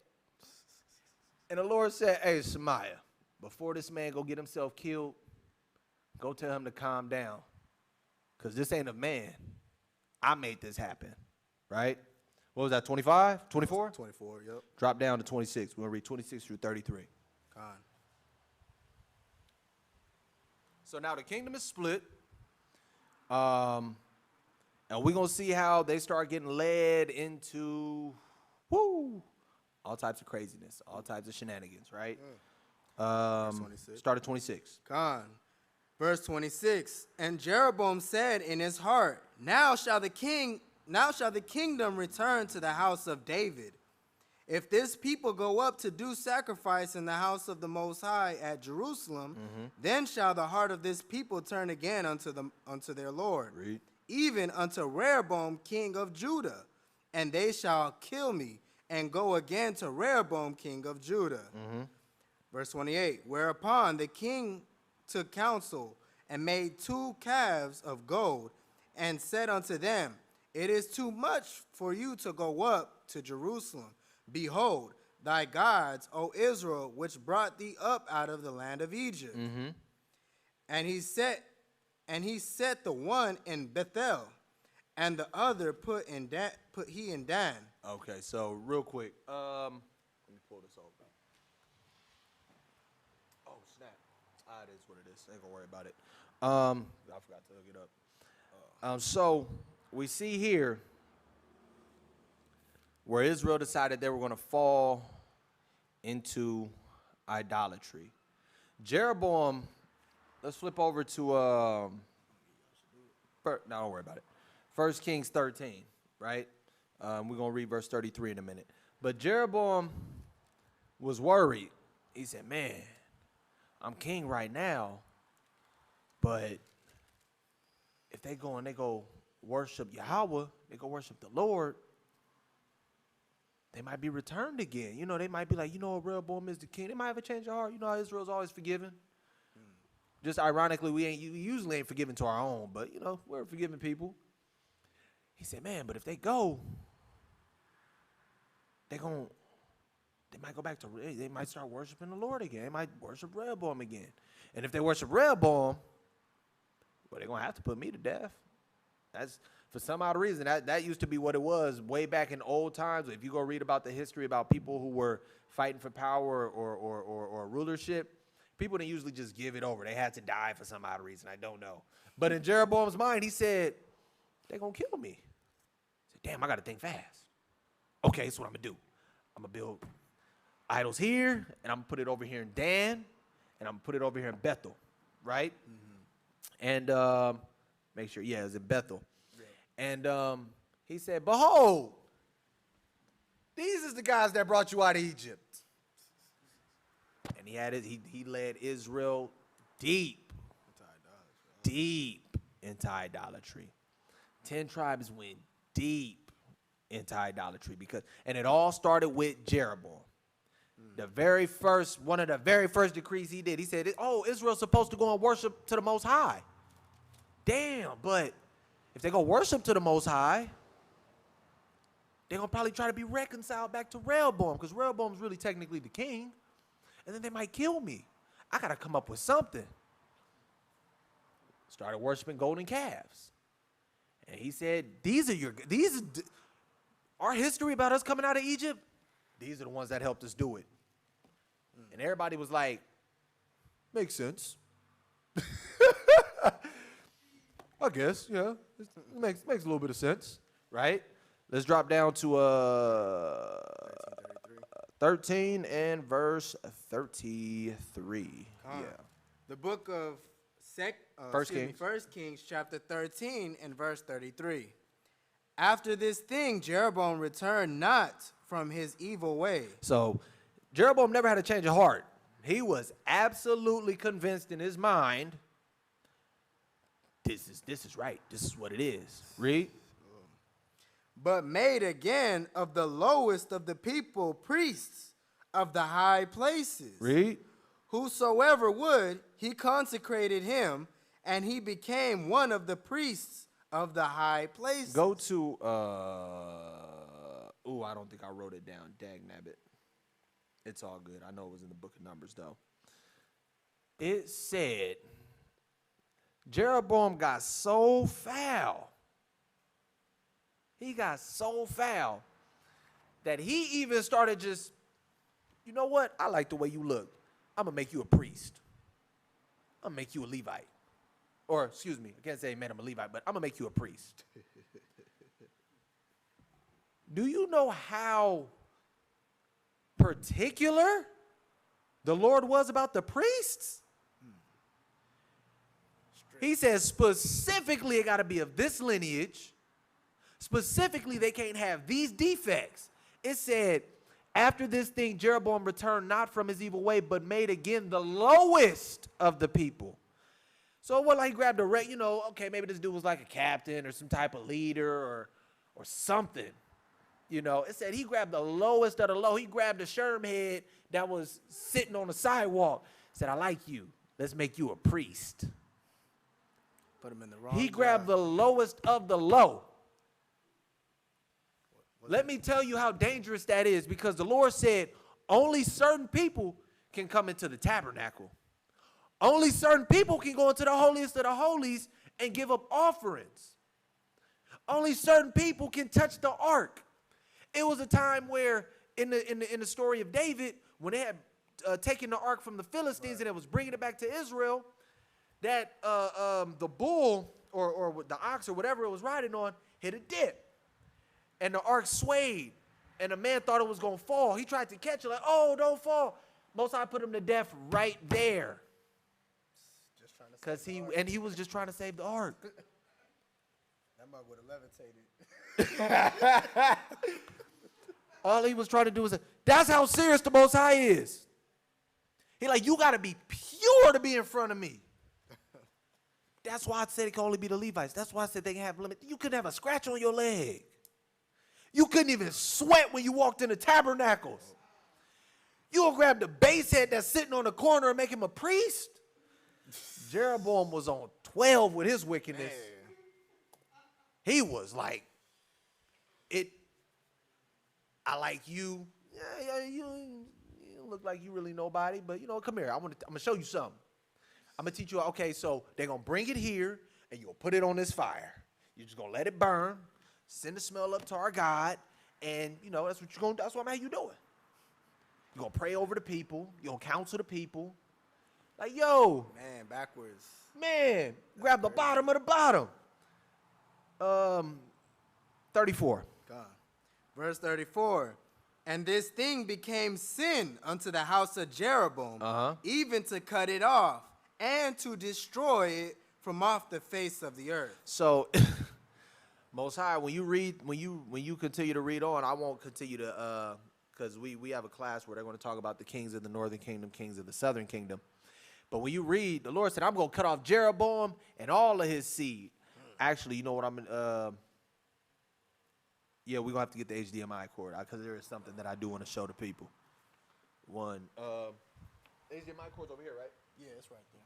And the Lord said, hey, Shemaiah, before this man go get himself killed, go tell him to calm down, because this ain't a man. I made this happen, right? What was that, 25, 24? 24, yep. Drop down to 26. We're going to read 26 through 33. Con. So now the kingdom is split. And we're going to see how they start getting led into, all types of craziness, all types of shenanigans, right? Verse 26. Start at 26. Con. Verse 26. And Jeroboam said in his heart, Now shall the kingdom return to the house of David. If this people go up to do sacrifice in the house of the Most High at Jerusalem, then shall the heart of this people turn again unto their Lord, Read. even unto Rehoboam king of Judah, and they shall kill me, and go again to Rehoboam king of Judah. Verse 28, whereupon the king took counsel, and made 2 calves of gold, and said unto them, It is too much for you to go up to Jerusalem. Behold, thy gods, O Israel, which brought thee up out of the land of Egypt. And he set the one in Bethel, and the other put he in Dan. Okay, so real quick, let me pull this over. Oh, snap. It is what it is. Ain't gonna worry about it. I forgot to hook it up. So we see here where Israel decided they were going to fall into idolatry. Jeroboam, let's flip over to, no, don't worry about it. 1 Kings 13, right? We're going to read verse 33 in a minute. But Jeroboam was worried. He said, man, I'm king right now, but if they go worship Yahweh, they go worship the Lord, they might be returned again. You know, they might be like, Rehoboam is the king. They might have a change of heart. You know how Israel's always forgiven. Just ironically, we usually ain't forgiving to our own, but, we're forgiving people. He said, man, but if they go, they might go back to, they might start worshiping the Lord again. They might worship Rehoboam again. And if they worship Rehoboam, well, they're going to have to put me to death. That's, for some odd reason, that used to be what it was way back in old times. If you go read about the history about people who were fighting for power or rulership, people didn't usually just give it over. They had to die for some odd reason. I don't know. But in Jeroboam's mind, he said, they're going to kill me. He said, damn, I got to think fast. Okay, that's what I'm going to do. I'm going to build idols here, and I'm going to put it over here in Dan, and I'm going to put it over here in Bethel, right? And make sure, it was in Bethel. And he said, behold, these is the guys that brought you out of Egypt. And he led Israel deep into idolatry. 10 tribes went deep into idolatry and it all started with Jeroboam. One of the very first decrees he did, he said, oh, Israel's supposed to go and worship to the Most High. Damn, but if they go worship to the Most High, they're going to probably try to be reconciled back to Rehoboam, because Rehoboam's really technically the king, and then they might kill me. I got to come up with something. Started worshiping golden calves. And he said, our history about us coming out of Egypt, these are the ones that helped us do it. And everybody was like, makes sense. I guess, yeah. It makes a little bit of sense, right? Let's drop down to 13 and verse 33. Yeah. The book of First Kings. 1 Kings chapter 13 and verse 33. After this thing, Jeroboam returned not from his evil way. So Jeroboam never had a change of heart. He was absolutely convinced in his mind, this is right. This is what it is. Read. But made again of the lowest of the people priests of the high places. Read. Whosoever would, he consecrated him, and he became one of the priests of the high places. Go to, I don't think I wrote it down. Dagnabbit. It's all good. I know it was in the book of Numbers, though. It said, Jeroboam got so foul. He got so foul that he even started just, you know what? I like the way you look. I'm going to make you a priest. I'm going to make you a Levite. Or, excuse me, I can't say he made him a Levite, but I'm going to make you a priest. Do you know how particular the Lord was about the priests? He says specifically it got to be of this lineage. Specifically, they can't have these defects. It said, after this thing, Jeroboam returned not from his evil way, but made again the lowest of the people. So it wasn't like he grabbed okay, maybe this dude was like a captain or some type of leader or something. It said he grabbed the lowest of the low. He grabbed a sherm head that was sitting on the sidewalk. Said, I like you. Let's make you a priest. Put him in the wrong He grabbed the lowest of the low. Let me tell you how dangerous that is, because the Lord said only certain people can come into the tabernacle. Only certain people can go into the holiest of the holies and give up offerings. Only certain people can touch the ark. It was a time where in the story of David, when they had taken the ark from the Philistines and it was bringing it back to Israel, that the bull or the ox or whatever it was riding on hit a dip. And the ark swayed, and the man thought it was going to fall. He tried to catch it, like, oh, don't fall. Most High put him to death right there. Because he was just trying to save the ark. That mug would have levitated. All he was trying to do was, that's how serious the Most High is. He like, you got to be pure to be in front of me. That's why I said it can only be the Levites. That's why I said they can have limit. You couldn't have a scratch on your leg. You couldn't even sweat when you walked in the tabernacles. You gonna grab the base head that's sitting on the corner and make him a priest? Jeroboam was on 12 with his wickedness. Man. He was like, I like you. Yeah, you look like you really nobody, but come here. I'm gonna show you something. I'm gonna teach you. Okay, so they're gonna bring it here and you'll put it on this fire. You're just gonna let it burn. Send the smell up to our God, and that's what you're gonna. That's what I'm how you doing. You're gonna pray over the people. You're gonna counsel the people. Like, yo, man, backwards. Man, grab the bottom of the bottom. 34. God. Verse 34. And this thing became sin unto the house of Jeroboam, even to cut it off and to destroy it from off the face of the earth. So. Most High, when you continue to read on, I won't continue to, because we have a class where they're going to talk about the kings of the northern kingdom, kings of the southern kingdom. But when you read, the Lord said, I'm going to cut off Jeroboam and all of his seed. Actually, you know what we're going to have to get the HDMI cord, because there is something that I do want to show the people. 1. Is your mic cords over here, right? Yeah, it's right there.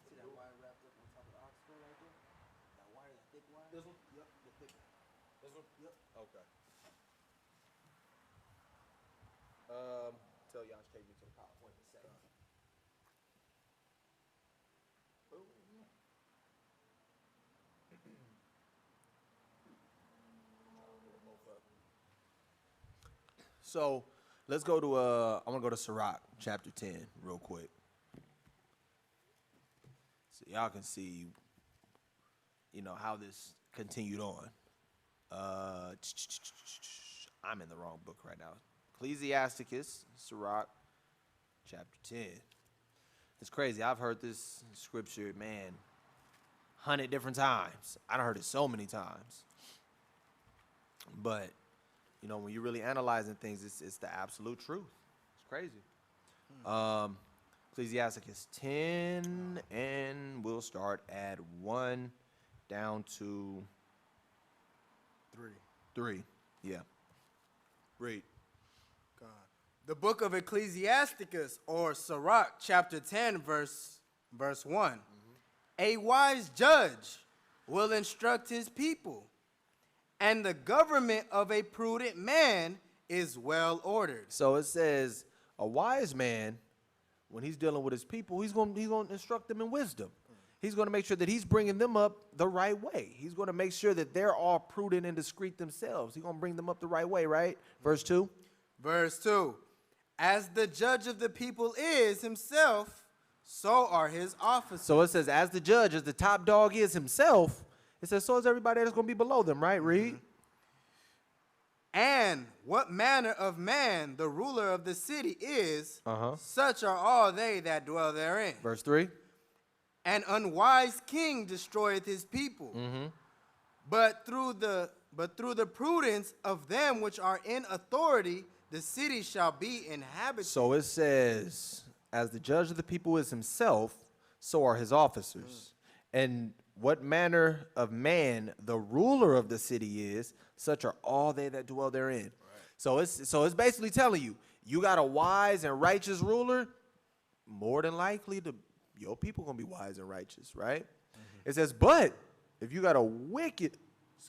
See that wire wrapped up on top of the aux cord right there? That wire, that thick wire? This one? Yep, the thick one. This one? Yep. Okay. Tell Yash take me to the PowerPoint in a second. Boom. So let's go to I want to go to Sirach chapter 10 real quick. So y'all can see, you know, how this continued on. I'm in the wrong book right now. Ecclesiasticus, Sirach, chapter 10. It's crazy. I've heard this scripture, man, 100 different times. I done heard it so many times. But, you know, when you're really analyzing things, it's the absolute truth. It's crazy. Ecclesiasticus 10, and we'll start at 1 down to 3. Yeah. Read. God. The book of Ecclesiasticus, or Sirach, chapter 10, verse 1. A wise judge will instruct his people, and the government of a prudent man is well ordered. So it says a wise man, when he's dealing with his people, he's going to instruct them in wisdom. He's going to make sure that he's bringing them up the right way. He's going to make sure that they're all prudent and discreet themselves. He's going to bring them up the right way, right? Verse 2. Verse 2. As the judge of the people is himself, so are his officers. So it says, as the judge, as the top dog is himself, it says, so is everybody that's going to be below them, right? Read. And what manner of man the ruler of the city is, Uh-huh. such are all they that dwell therein. Verse 3. An unwise king destroyeth his people, but through the prudence of them which are in authority, the city shall be inhabited. So it says, as the judge of the people is himself, so are his officers. And what manner of man the ruler of the city is, such are all they that dwell therein. So it's basically telling you, you got a wise and righteous ruler, more than likely your people gonna be wise and righteous, right? It says, but if you got a wicked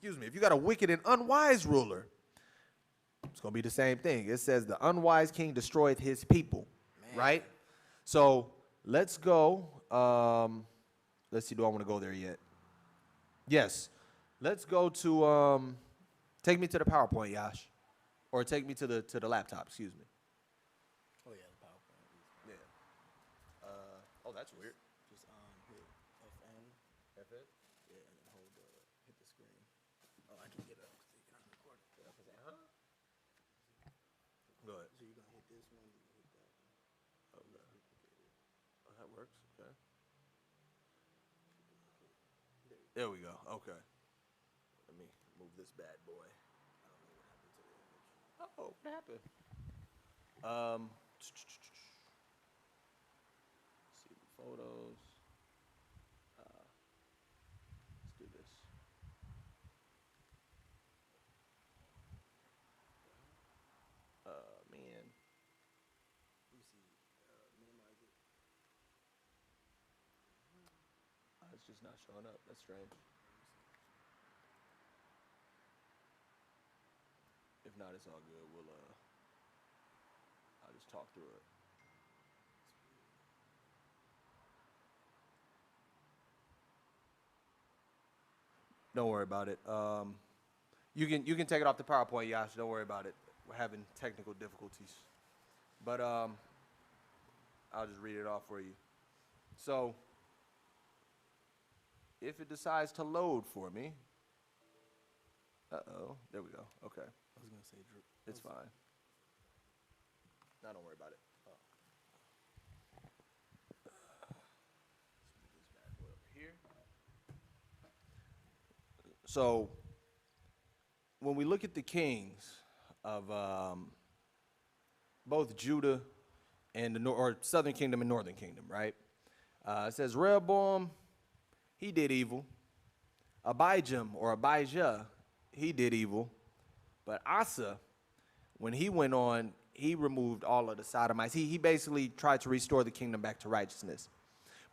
and unwise ruler, it's gonna be the same thing. It says the unwise king destroyeth his people, right? So let's go. Let's see, do I want to go there yet? Yes. Let's go to take me to the PowerPoint, Yash. Or take me to the laptop, excuse me. Oh yeah, the PowerPoint. Yeah. Oh, that's weird. Just hit FN. FN? Yeah, and then hold hit the screen. Oh, I can get up so you can record it. Go ahead. So you're gonna hit this one, you hit that one. Okay. Oh, that works. Okay. There we go. Okay. Let me move this bad boy. I don't know what happened to the image. Oh, what happened? See the photos. Let's do this. Man. You see, minimize it. It's just not showing up. That's strange. If not, it's all good. I'll just talk through it. Don't worry about it. You can take it off the PowerPoint, Yash. Don't worry about it. We're having technical difficulties. But I'll just read it off for you. So if it decides to load for me. Uh-oh. There we go. Okay. I was gonna say Drew. It's fine. No, don't worry about it. Let's move this bad boy over here. So when we look at the kings of both Judah and or Southern Kingdom and Northern Kingdom, right? It says Rehoboam, he did evil. Abijam or Abijah, he did evil. But Asa, when he went on, he removed all of the Sodomites. He basically tried to restore the kingdom back to righteousness.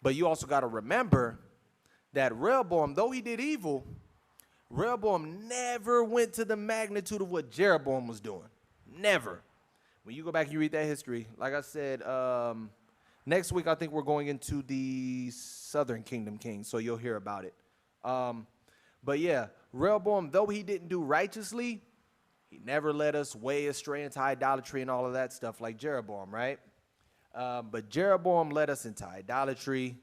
But you also got to remember that Rehoboam, though he did evil, Rehoboam never went to the magnitude of what Jeroboam was doing. Never. When you go back and you read that history, like I said, next week I think we're going into the Southern Kingdom kings, so you'll hear about it. But yeah, Rehoboam, though he didn't do righteously, he never led us way astray into idolatry and all of that stuff like Jeroboam, right? But Jeroboam led us into idolatry.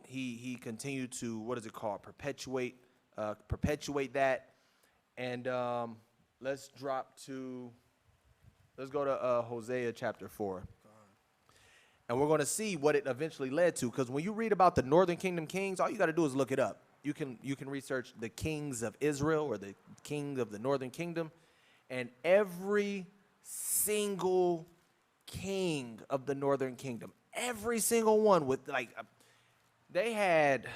He continued to, what is it called, perpetuate that. And let's go to Hosea chapter 4. And we're going to see what it eventually led to. Because when you read about the Northern Kingdom kings, all you got to do is look it up. You can research the kings of Israel or the king of the Northern Kingdom. And every single king of the Northern Kingdom, every single one with they had,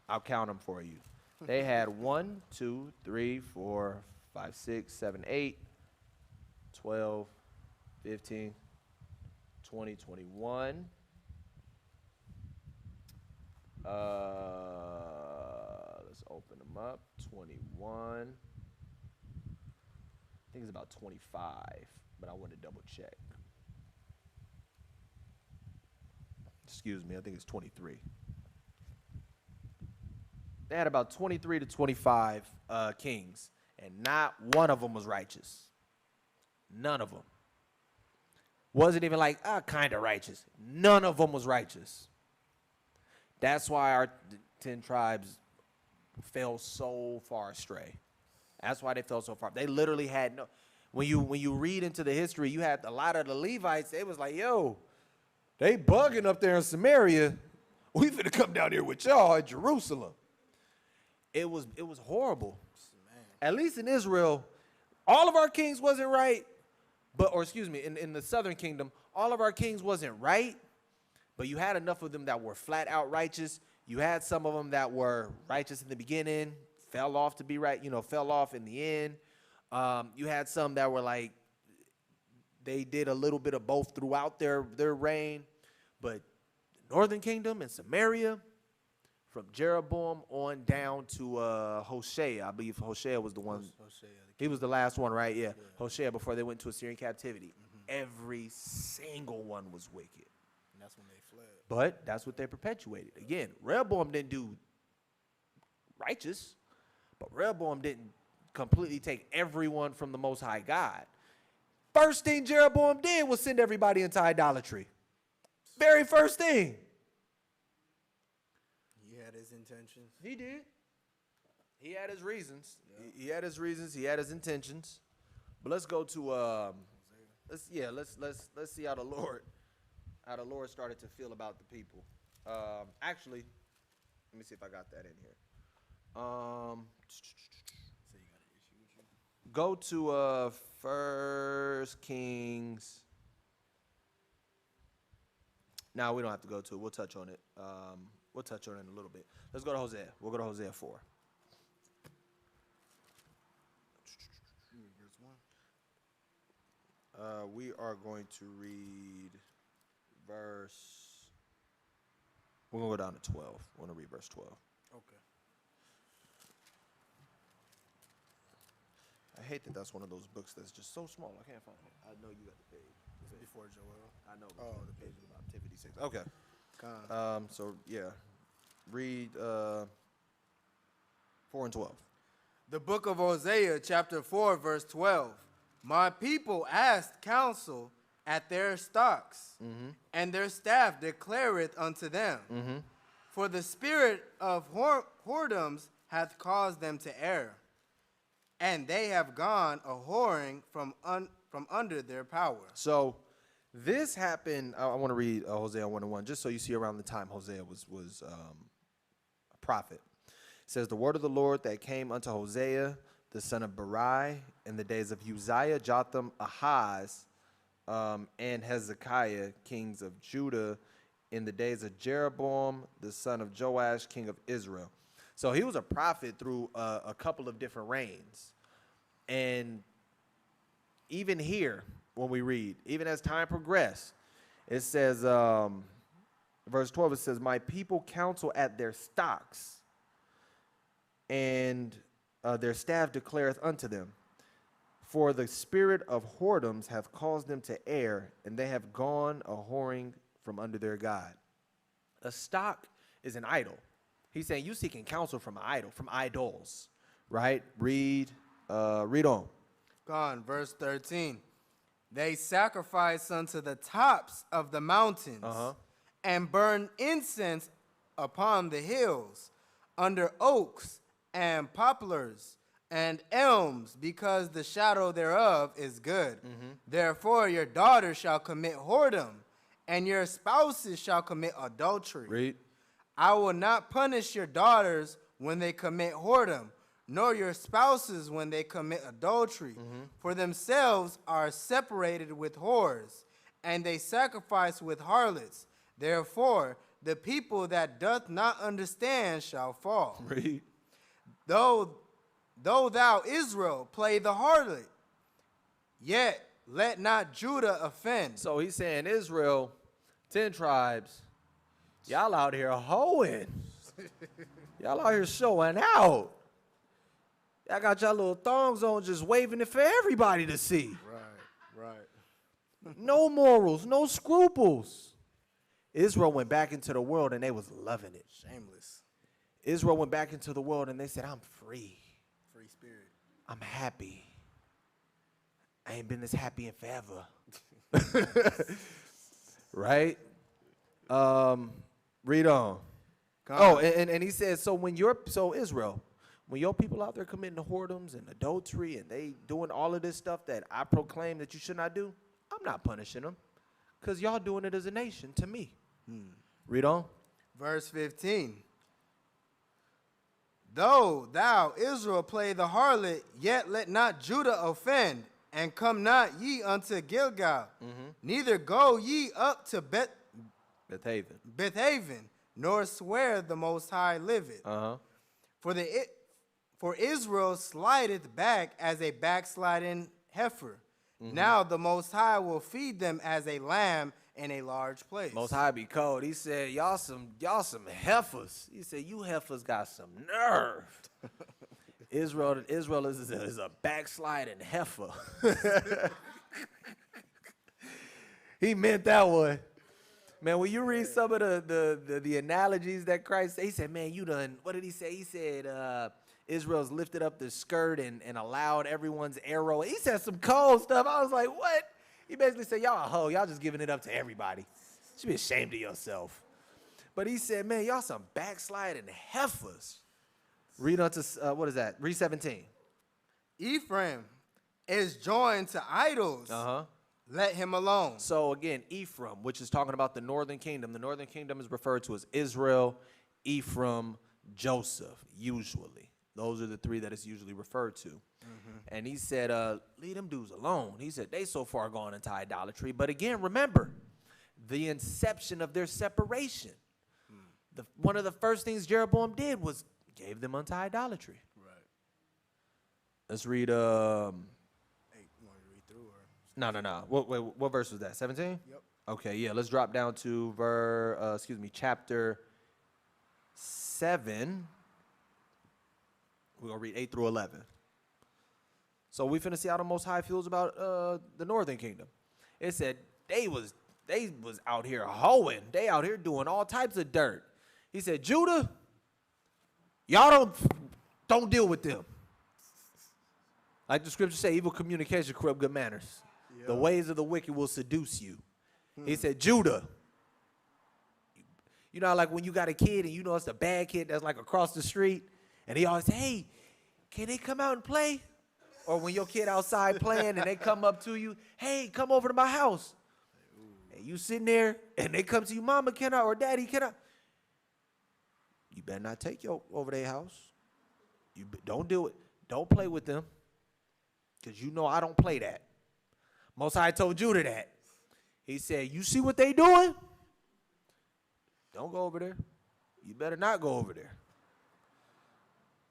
I'll count them for you. They had 1, 2, 3, 4, 5, 6, 7, 8, 12, 15, 20, 21. Let's open them up. 21. I think it's about 25, but I want to double check. Excuse me, I think it's 23. They had about 23 to 25 kings, and not one of them was righteous. None of them. Wasn't even kind of righteous. None of them was righteous. That's why our 10 tribes fell so far astray. That's why they fell so far. They literally had no. When you read into the history, you had a lot of the Levites. They was like, yo, they bugging up there in Samaria. We finna come down here with y'all at Jerusalem. It was horrible. Man. At least in Israel, all of our kings wasn't right. In the Southern Kingdom, all of our kings wasn't right. But you had enough of them that were flat out righteous. You had some of them that were righteous in the beginning, fell off to be right, fell off in the end. You had some that were they did a little bit of both throughout their reign. But the Northern Kingdom and Samaria, from Jeroboam on down to Hoshea, I believe Hoshea was the one. He was the last one, right? Yeah. Hoshea before they went to Assyrian captivity. Mm-hmm. Every single one was wicked. And that's when they fled. But that's what they perpetuated. Again, Rehoboam didn't do righteous, but Rehoboam didn't completely take everyone from the Most High God. First thing Jeroboam did was send everybody into idolatry. Very first thing. He had his intentions. He did. He had his reasons. Yeah. He had his reasons. He had his intentions. But let's go to let's see how the Lord started to feel about the people. Actually, let me see if I got that in here. So you got an issue with you? Go to 1 Kings. No, we don't have to go to it. We'll touch on it. We'll touch on it in a little bit. Let's go to Hosea. We'll go to Hosea 4. We are going to read verse. We're going to go down to 12. We're going to read verse 12. Okay. I hate that that's one of those books that's just so small. I can't find it. I know you got the page. Is it before Joel? I know. Oh, the page page is about Timothy 6. Okay. So, yeah. Read 4 and 12. The book of Hosea, chapter 4, verse 12. My people asked counsel at their stocks, and their staff declareth unto them. For the spirit of whoredoms hath caused them to err, and they have gone a whoring from under their power. So this happened. I want to read Hosea 1:1, just so you see around the time Hosea was a prophet. It says, the word of the Lord that came unto Hosea, the son of Berai, in the days of Uzziah, Jotham, Ahaz, and Hezekiah, kings of Judah, in the days of Jeroboam, the son of Joash, king of Israel. So he was a prophet through a couple of different reigns. And even here, when we read, even as time progressed, it says, verse 12, it says, my people counsel at their stocks, and their staff declareth unto them. For the spirit of whoredoms hath caused them to err, and they have gone a whoring from under their God. A stock is an idol. He's saying you seeking counsel from an idol, from idols, right? Read on. Gone, verse 13. They sacrifice unto the tops of the mountains and burn incense upon the hills, under oaks and poplars and elms, because the shadow thereof is good. Therefore your daughters shall commit whoredom, and your spouses shall commit adultery. Read. I will not punish your daughters when they commit whoredom, nor your spouses when they commit adultery. For themselves are separated with whores, and they sacrifice with harlots. Therefore the people that doth not understand shall fall. Read. Though thou, Israel, play the harlot, yet let not Judah offend. So he's saying Israel, 10 tribes, y'all out here hoeing. Y'all out here showing out. Y'all got y'all little thongs on just waving it for everybody to see. Right. No morals, no scruples. Israel went back into the world and they was loving it. Shameless. Israel went back into the world and they said, I'm free. Free spirit. I'm happy. I ain't been this happy in forever. Right? Read on. Oh, and he says, so Israel, when your people out there committing whoredoms and adultery and they doing all of this stuff that I proclaim that you should not do, I'm not punishing them, because y'all doing it as a nation to me. Read on. Verse 15. Though thou, Israel, play the harlot, yet let not Judah offend, and come not ye unto Gilgal. Neither go ye up to Bethaven, nor swear the Most High liveth. For Israel slideth back as a backsliding heifer. Now the Most High will feed them as a lamb in a large place. Most High be cold. He said, y'all some heifers. He said, you heifers got some nerve. Israel is a backsliding heifer. He meant that one. Man, when you read some of the analogies that Christ said, he said, man, you done, what did he say? He said, Israel's lifted up the skirt and allowed everyone's arrow. He said some cold stuff. I was like, what? He basically said, y'all a hoe. Y'all just giving it up to everybody. You should be ashamed of yourself. But he said, man, y'all some backsliding heifers. Read on to, what is that? Read 17. Ephraim is joined to idols. Let him alone. So again, Ephraim, which is talking about the northern kingdom. The northern kingdom is referred to as Israel, Ephraim, Joseph, usually. Those are the three that it's usually referred to. And he said, leave them dudes alone. He said, they so far gone into idolatry. But again, remember, the inception of their separation. One of the first things Jeroboam did was gave them unto idolatry. Right. Let's read, Hey, you want to read through or? No. What verse was that, 17? Yep. Okay, yeah, let's drop down to chapter 7. We're going to read 8 through 11. So we finna see how the Most High feels about the northern kingdom. It said they was out here hoeing. They out here doing all types of dirt. He said, Judah, y'all don't deal with them. Like the scriptures say, evil communication corrupt good manners. Yeah. The ways of the wicked will seduce you. He said, Judah, you know, like when you got a kid and you know it's a bad kid that's like across the street, and he always say, hey, can they come out and play? Or when your kid outside playing and they come up to you, hey, come over to my house. And you sitting there and they come to you, mama, can I, or daddy, can I? You better not take your over their house. Don't do it. Don't play with them. Because you know I don't play that. Most High told Judah that. He said, you see what they doing? Don't go over there. You better not go over there.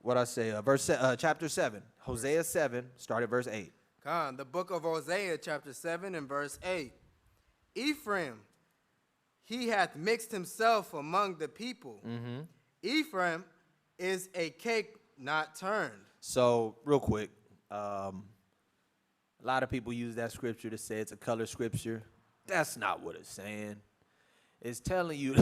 What I say, chapter 7, Hosea 7, start at verse 8. Con, the book of Hosea, chapter 7 and verse 8. Ephraim, he hath mixed himself among the people. Ephraim is a cake not turned. So, real quick, a lot of people use that scripture to say it's a color scripture. That's not what it's saying. It's telling you,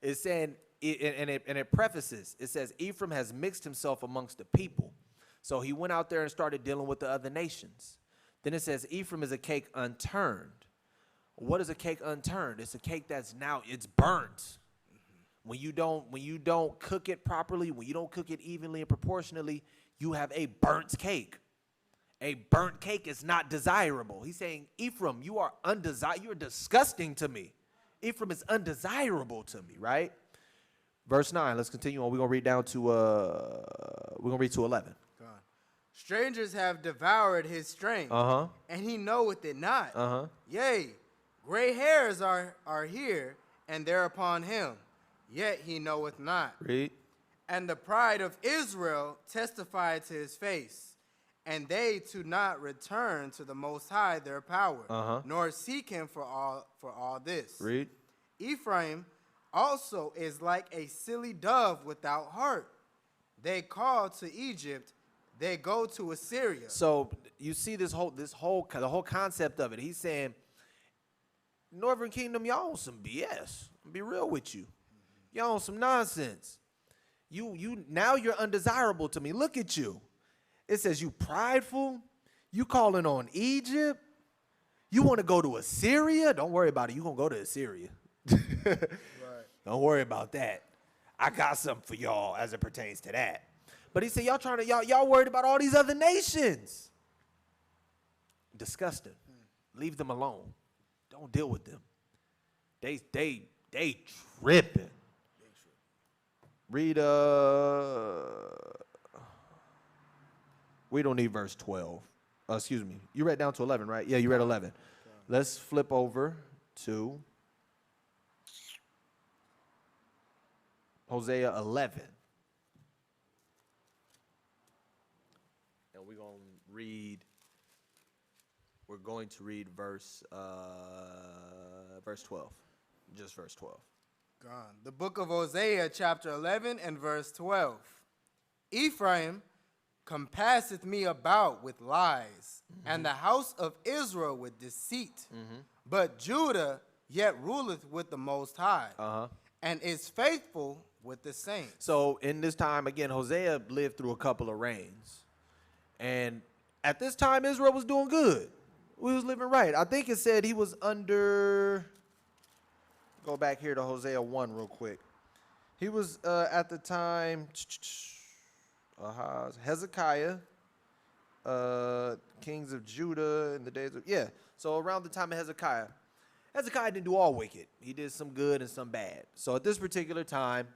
it's saying, and it prefaces, it says, Ephraim has mixed himself amongst the people. So he went out there and started dealing with the other nations. Then it says, Ephraim is a cake unturned. What is a cake unturned? It's a cake that's now, it's burnt. When you don't cook it properly, when you don't cook it evenly and proportionally, you have a burnt cake. A burnt cake is not desirable. He's saying, Ephraim, you are undesirable. You're disgusting to me. Ephraim is undesirable to me, right? Verse 9, let's continue on. We're going to read down to, we're going to read to 11. God. Strangers have devoured his strength, and he knoweth it not. Yea, gray hairs are here, and they're upon him, yet he knoweth not. Read. And the pride of Israel testified to his face, and they do not return to the Most High their power, nor seek him for all this. Read. Ephraim also is like a silly dove without heart. They call to Egypt, they go to Assyria. So you see the whole concept of it. He's saying, Northern Kingdom, y'all on some BS. I'll be real with you. Y'all on some nonsense. Now you're undesirable to me. Look at you. It says you prideful. You calling on Egypt. You want to go to Assyria. Don't worry about it. You're going to go to Assyria. Right. Don't worry about that. I got something for y'all as it pertains to that. But he said, y'all worried about all these other nations. Disgusting. Leave them alone. Don't deal with them. They tripping. Read, we don't need verse 12. Excuse me. You read down to 11, right? Yeah, you read 11. Let's flip over to Hosea 11. And we're going to read verse 12. Just verse 12. Gone. The book of Hosea, chapter 11 and verse 12. Ephraim compasseth me about with lies, and the house of Israel with deceit. But Judah yet ruleth with the Most High, and is faithful with the saints. So in this time, again, Hosea lived through a couple of reigns. And at this time, Israel was doing good. We was living right. I think it said he was under, go back here to Hosea 1 real quick. He was at the time, Hezekiah, kings of Judah in the days of, so around the time of Hezekiah. Hezekiah didn't do all wicked. He did some good and some bad. So at this particular time,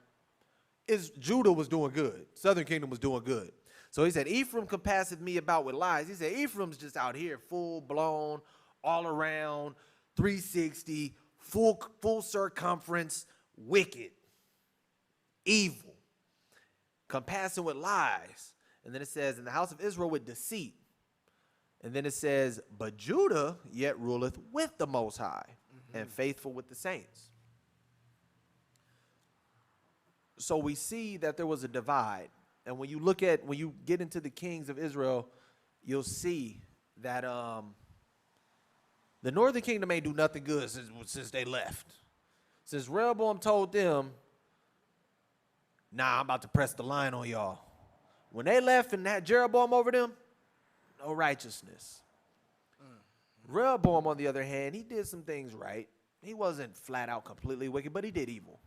Judah was doing good. Southern kingdom was doing good. So he said, Ephraim compasseth me about with lies. He said, Ephraim's just out here full blown, all around, 360, full circumference, wicked, evil, compassing with lies. And then it says, in the house of Israel with deceit. And then it says, but Judah yet ruleth with the Most High, and faithful with the saints. So we see that there was a divide. And when you get into the kings of Israel, you'll see that the northern kingdom ain't do nothing good since they left. Since Rehoboam told them, nah, I'm about to press the line on y'all. When they left and had Jeroboam over them, no righteousness. Rehoboam, on the other hand, he did some things right. He wasn't flat out completely wicked, but he did evil.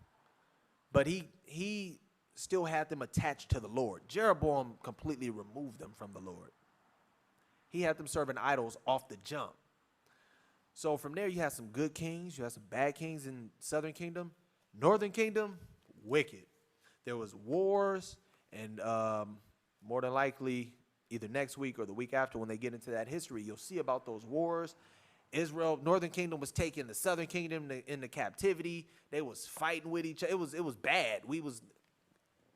But he still had them attached to the Lord. Jeroboam completely removed them from the Lord. He had them serving idols off the jump. So from there, you had some good kings. You had some bad kings in Southern Kingdom. Northern Kingdom, wicked. There was wars, and more than likely, either next week or the week after, when they get into that history, you'll see about those wars. Israel, Northern Kingdom was taking the Southern Kingdom into captivity. They was fighting with each other. It was bad. We was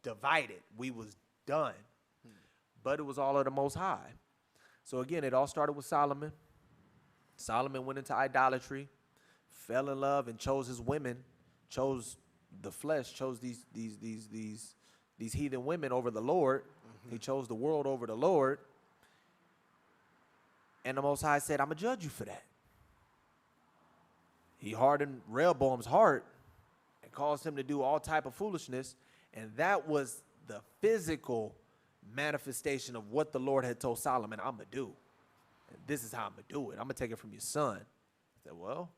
divided. We was done. But it was all of the Most High. So again, it all started with Solomon. Solomon went into idolatry, fell in love, and chose his women, chose the flesh, chose these heathen women over the Lord. He chose the world over the Lord. And the Most High said, I'm going to judge you for that. He hardened Rehoboam's heart and caused him to do all type of foolishness. And that was the physical manifestation of what the Lord had told Solomon, I'm going to do. And this is how I'm going to do it. I'm going to take it from your son. I said, well,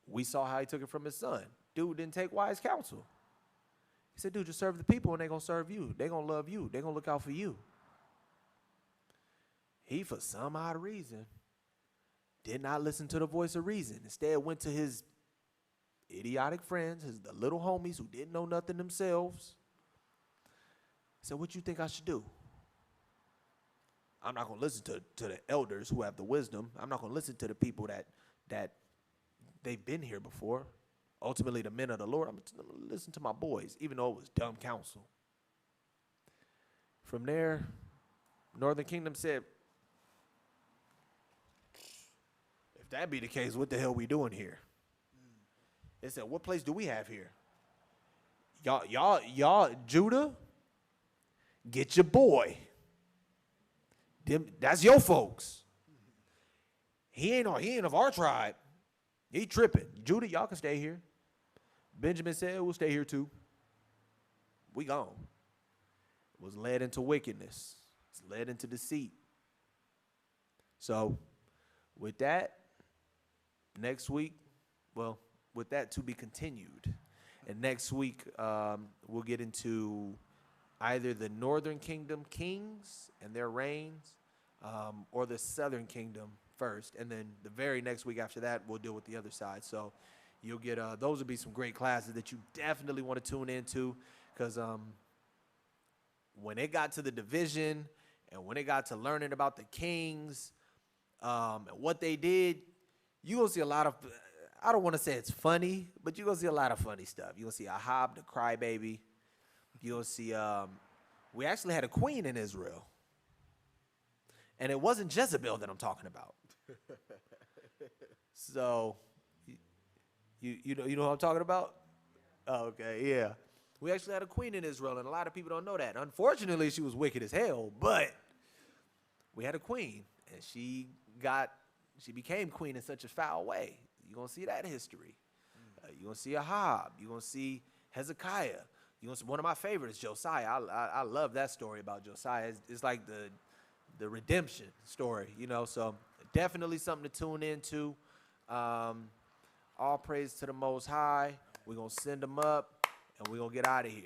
we saw how he took it from his son. Dude didn't take wise counsel. He said, dude, just serve the people and they're going to serve you. They're going to love you. They're going to look out for you. He, for some odd reason, did not listen to the voice of reason. Instead, went to his idiotic friends, the little homies who didn't know nothing themselves. He said, what you think I should do? I'm not going to listen to the elders who have the wisdom. I'm not going to listen to the people that they've been here before. Ultimately, the men of the Lord, I'm going to listen to my boys, even though it was dumb counsel. From there, Northern Kingdom said, if that be the case, what the hell we doing here? They said, what place do we have here? Y'all, Judah, get your boy. That's your folks. He ain't of our tribe. He tripping. Judah, y'all can stay here. Benjamin said, we'll stay here too. We gone. Was led into wickedness. It's led into deceit. So, with that, next week, well, with that to be continued. And next week, we'll get into either the Northern Kingdom kings and their reigns, or the Southern Kingdom first. And then the very next week after that, we'll deal with the other side. So you'll get, those will be some great classes that you definitely want to tune into, because when it got to the division and when it got to learning about the kings and what they did, you're going to see a lot of, I don't want to say it's funny, but you're going to see a lot of funny stuff. You're going to see Ahab, the crybaby. You're going to see, we actually had a queen in Israel. And it wasn't Jezebel that I'm talking about. So, you know what I'm talking about? Oh, okay, yeah. We actually had a queen in Israel, and a lot of people don't know that. Unfortunately, she was wicked as hell, but we had a queen, and she became queen in such a foul way. You're going to see that history. You're going to see Ahab. You're going to see Hezekiah. You're going to see one of my favorites, Josiah. I love that story about Josiah. It's like the redemption story, you know, so definitely something to tune into. All praise to the Most High. We're going to send them up, and we're going to get out of here.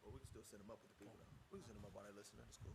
Well, we can still send them up with the people, though. We can send them up while they listen. That's cool.